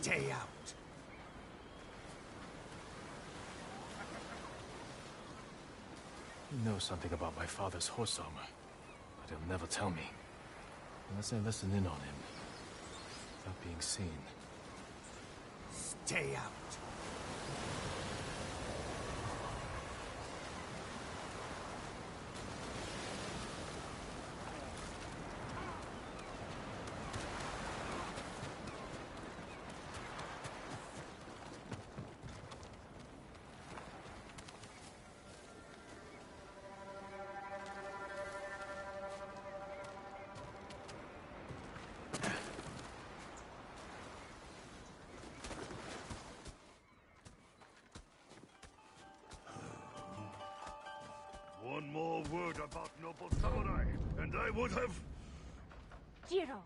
Stay out.
He knows something about my father's horse armor, but he'll never tell me. Unless I listen in on him, without being seen.
Stay out.
One more word about noble samurai, and I would have...
Jiro!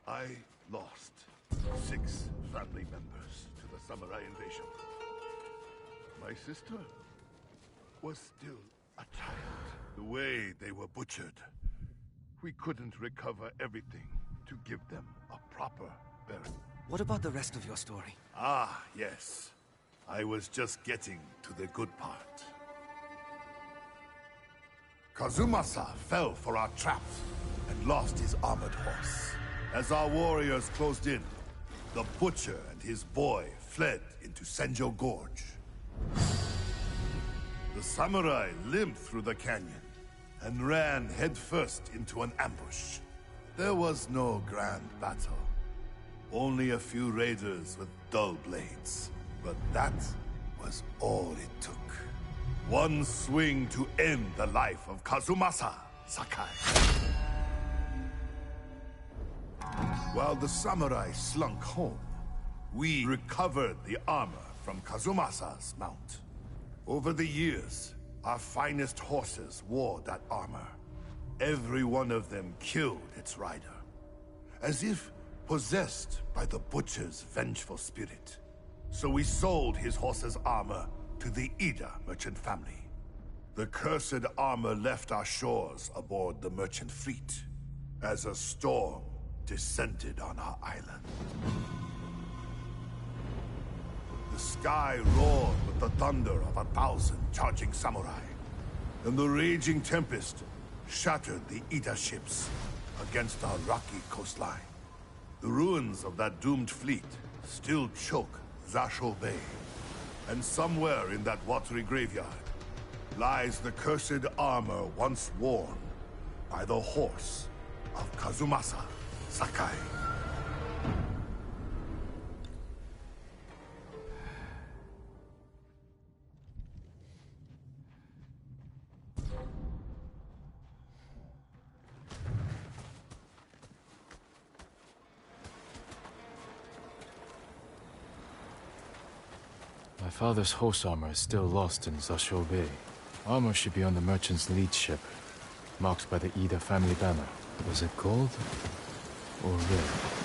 I lost 6 family members to the samurai invasion. My sister was still a child. The way they were butchered, we couldn't recover everything to give them a proper burial.
What about the rest of your story?
Ah, yes. I was just getting to the good part. Kazumasa fell for our traps and lost his armored horse. As our warriors closed in, the Butcher and his boy fled into Senjo Gorge. The samurai limped through the canyon and ran headfirst into an ambush. There was no grand battle. Only a few raiders with dull blades. But that was all it took. One swing to end the life of Kazumasa Sakai. While the samurai slunk home, we recovered the armor from Kazumasa's mount. Over the years, our finest horses wore that armor. Every one of them killed its rider, as if possessed by the Butcher's vengeful spirit. So we sold his horse's armor to the Ida merchant family. The cursed armor left our shores aboard the merchant fleet, as a storm descended on our island. The sky roared with the thunder of 1,000 charging samurai, and the raging tempest shattered the Ida ships against our rocky coastline. The ruins of that doomed fleet still choke Zasho Bay. And somewhere in that watery graveyard lies the cursed armor once worn by the horse of Kazumasa Sakai.
My father's horse armor is still lost in Zasho Bay. Armor should be on the merchant's lead ship, marked by the Ida family banner. Was it gold or red?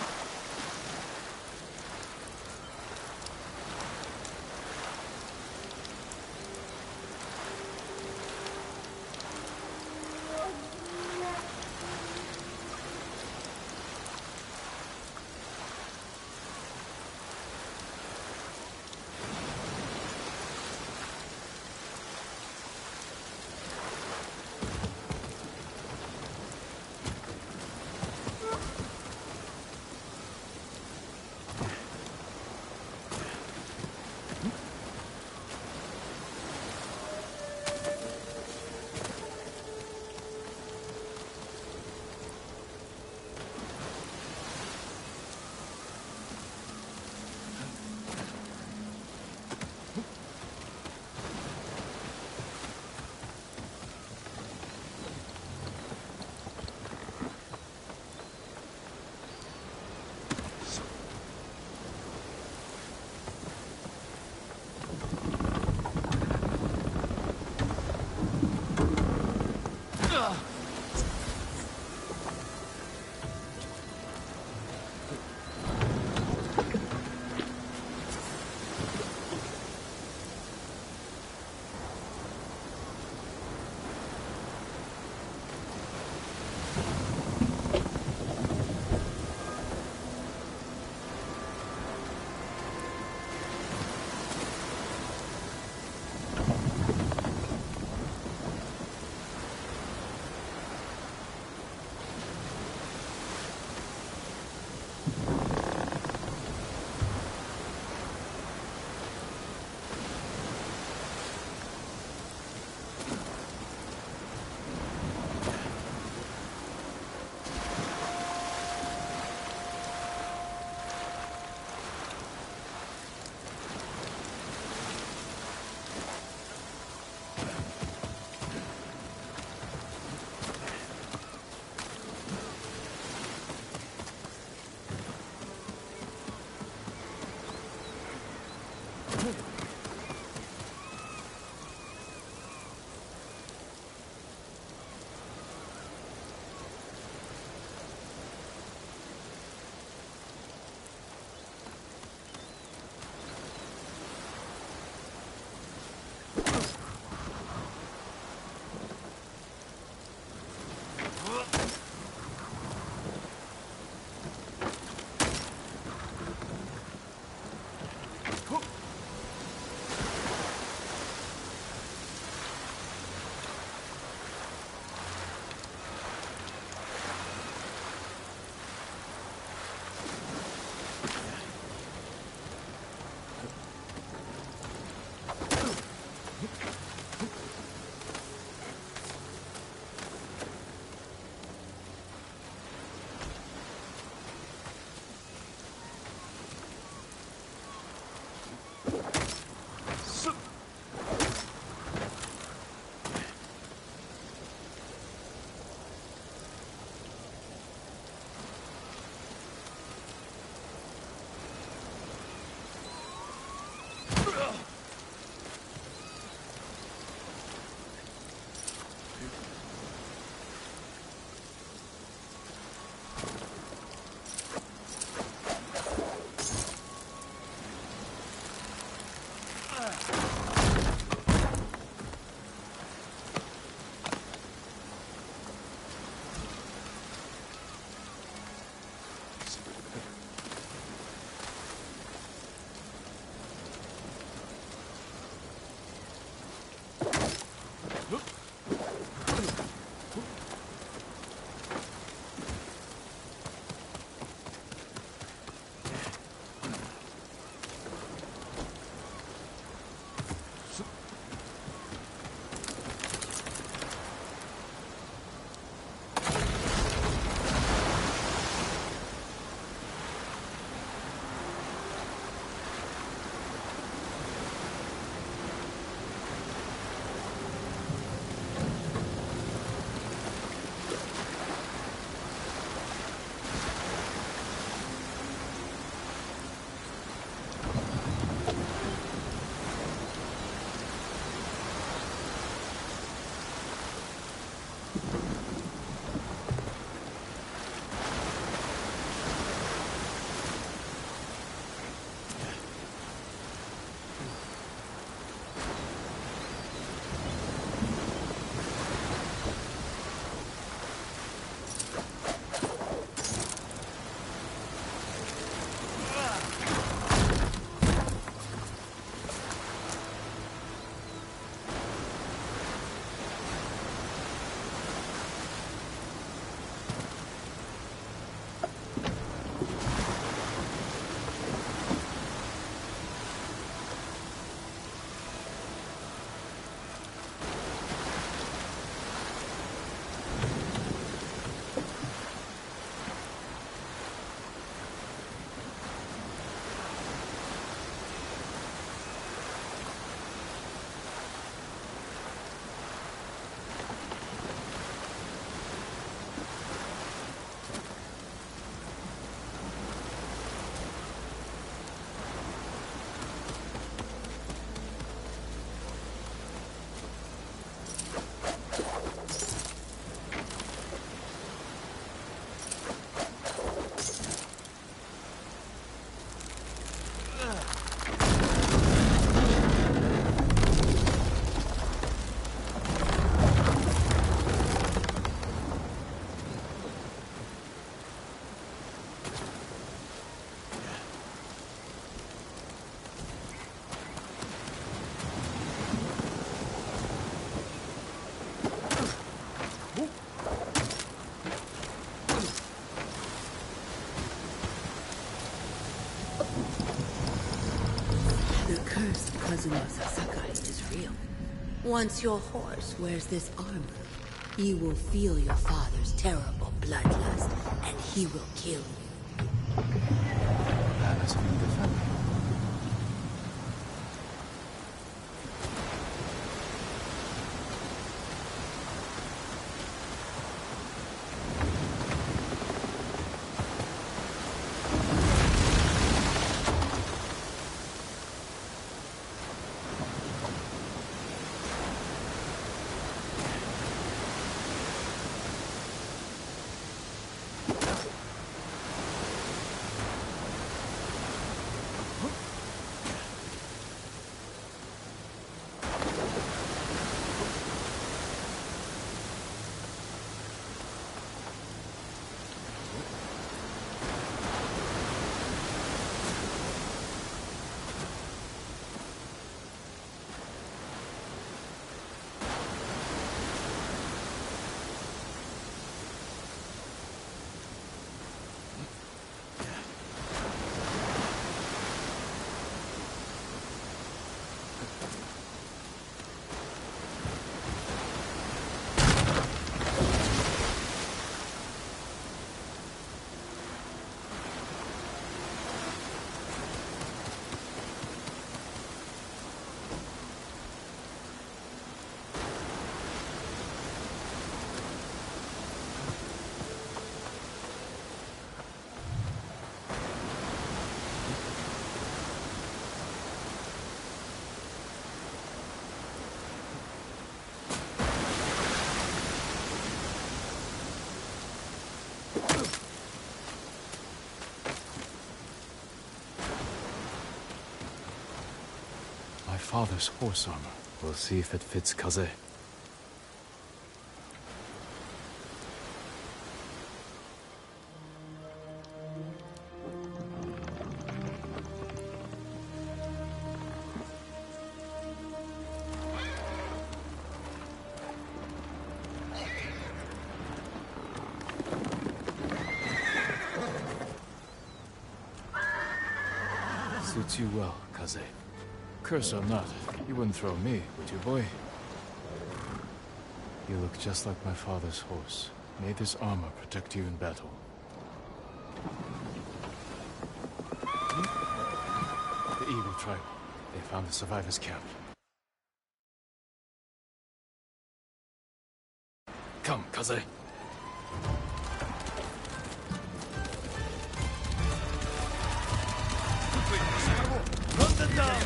Kazumasa Sakai is real. Once your horse wears this armor, you will feel your father's terrible bloodlust, and he will kill you.
That has been defended. My father's horse armor. We'll see if it fits Kaze. Suits you well, Kaze. Curse or not, you wouldn't throw me, would you, boy? You look just like my father's horse. May this armor protect you in battle. The Eagle tribe. They found the survivors' camp. Come, Kaze. Run them down!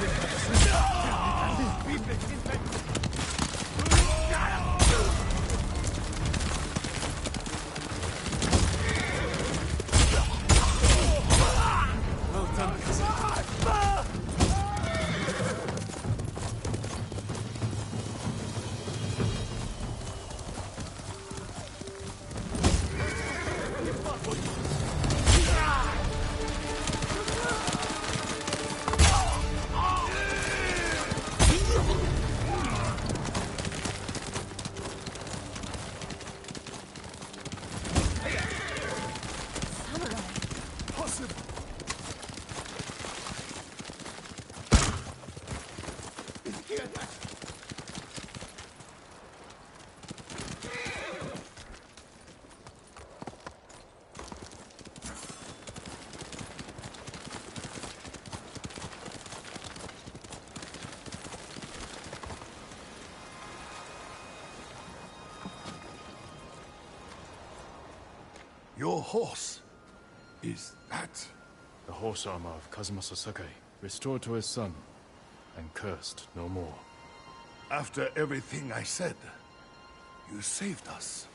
Well done,
Your horse. Is that...
The horse armor of Kazumasa Sakai, restored to his son, and cursed no more.
After everything I said, you saved us.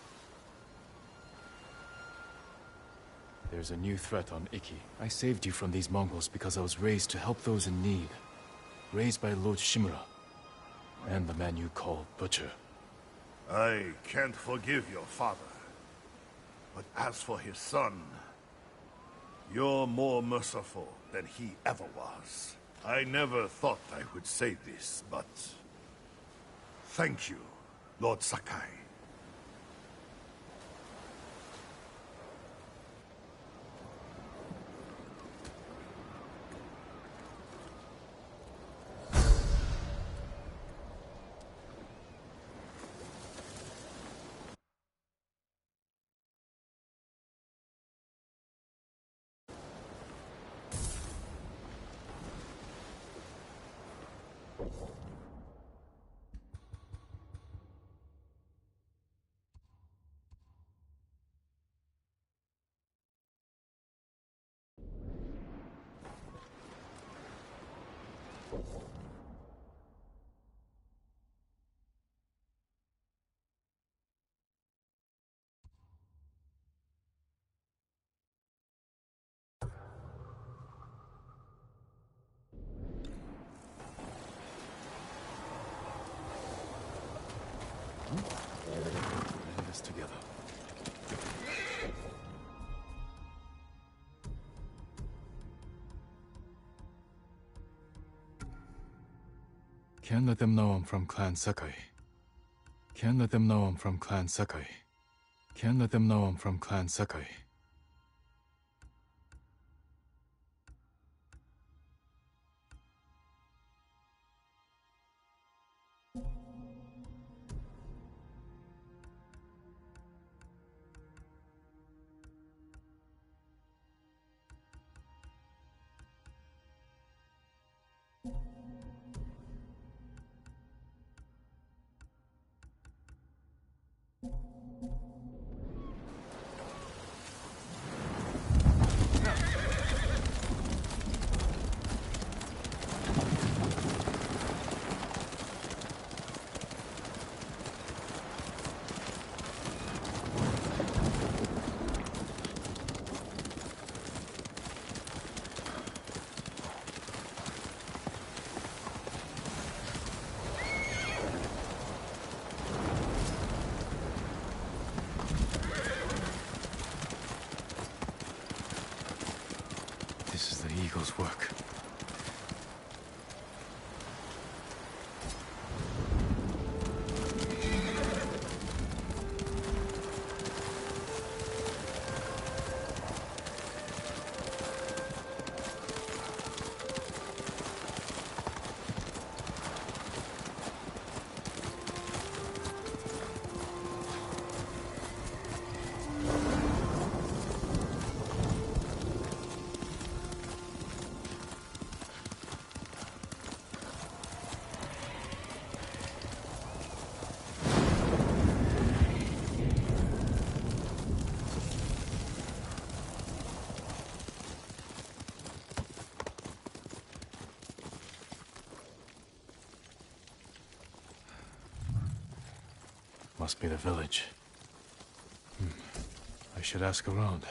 There's a new threat on Iki. I saved you from these Mongols because I was raised to help those in need. Raised by Lord Shimura, and the man you call Butcher.
I can't forgive your father. But as for his son, you're more merciful than he ever was. I never thought I would say this, but... thank you, Lord Sakai.
Putting this together. Can't let them know I'm from Clan Sakai. Can't let them know I'm from Clan Sakai. Can't let them know I'm from Clan Sakai. This is the Eagle's work. Must be the village. I should ask around.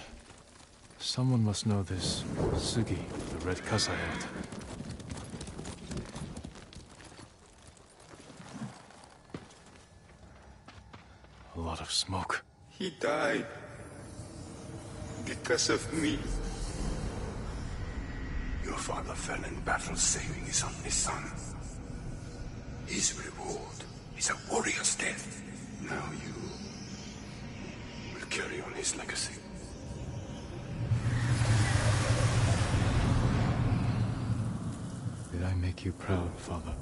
Someone must know this Sugi, the red casa hat. A lot of smoke.
He died because of me. Your father fell in battle saving his only son. His reward is a warrior's death. Now you will carry on his legacy.
Did I make you proud, Father?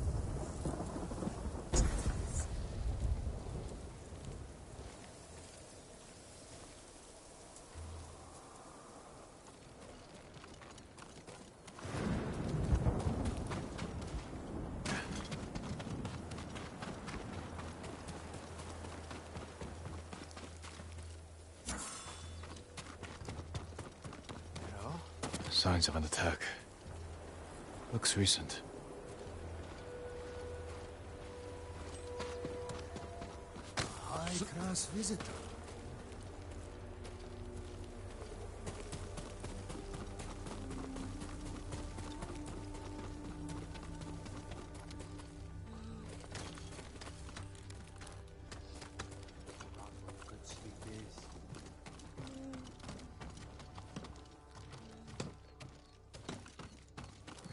Signs of an attack. Looks recent.
High-class visitor.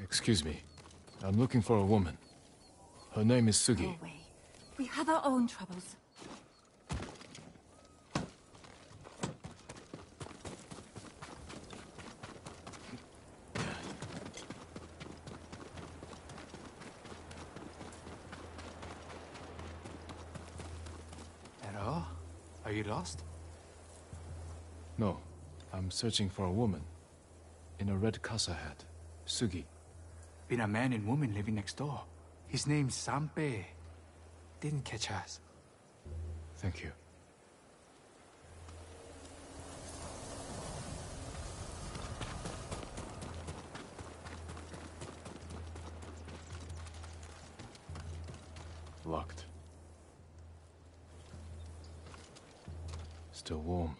Excuse me. I'm looking for a woman. Her name is Sugi.
Go away. We have our own troubles.
Hello? Are you lost?
No. I'm searching for a woman. In a red casa hat. Sugi.
Been a man and woman living next door.
His name's Sampe. Didn't catch us.
Thank you. Locked. Still warm.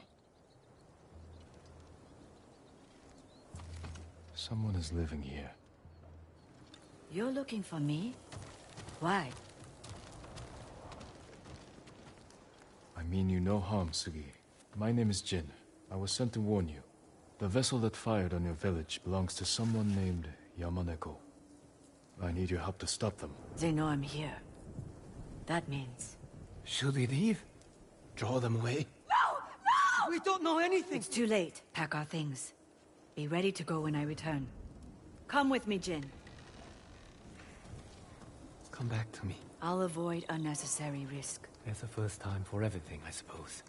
Someone is living here.
You're looking for me? Why?
I mean you no harm, Sugi. My name is Jin. I was sent to warn you. The vessel that fired on your village belongs to someone named Yamaneko. I need your help to stop them.
They know I'm here. That means...
Should we leave? Draw them away?
No! No!
We don't know anything!
It's too late. Pack our things. Be ready to go when I return. Come with me, Jin.
Come back to me.
I'll avoid unnecessary risk.
There's a first time for everything, I suppose.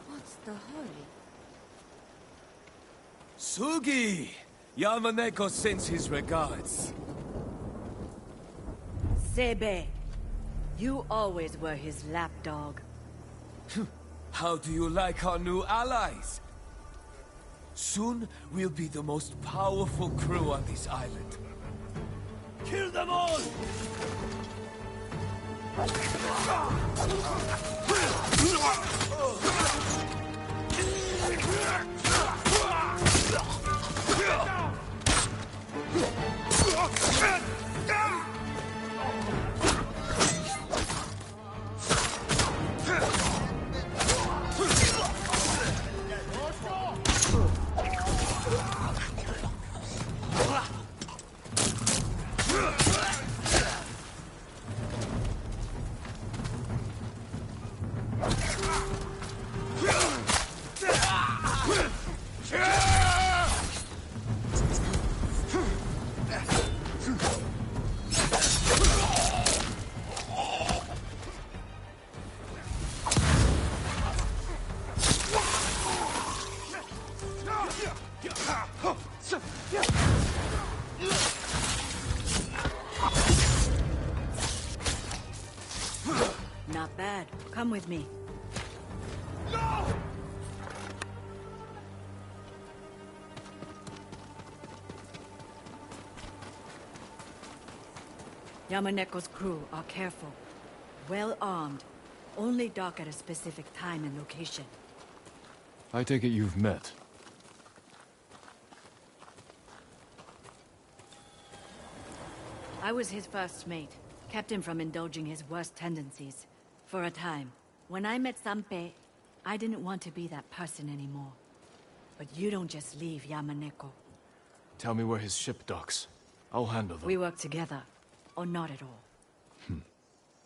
What's the hurry?
Sugi! Yamaneko sends his regards.
Sebe, you always were his lapdog.
How do you like our new allies? Soon, we'll be the most powerful crew on this island. Kill them all!
Not bad. Come with me.
No!
Yamaneko's crew are careful. Well armed. Only dock at a specific time and location.
I take it you've met.
I was his first mate. Kept him from indulging his worst tendencies. For a time. When I met Sampe, I didn't want to be that person anymore. But you don't just leave Yamaneko.
Tell me where his ship docks. I'll handle them.
We work together. Or not at all.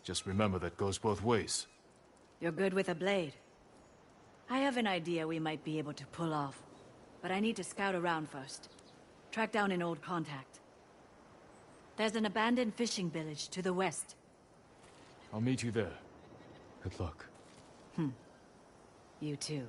Just remember that goes both ways.
You're good with a blade. I have an idea we might be able to pull off. But I need to scout around first. Track down an old contact. There's an abandoned fishing village to the west.
I'll meet you there. Good luck.
You too.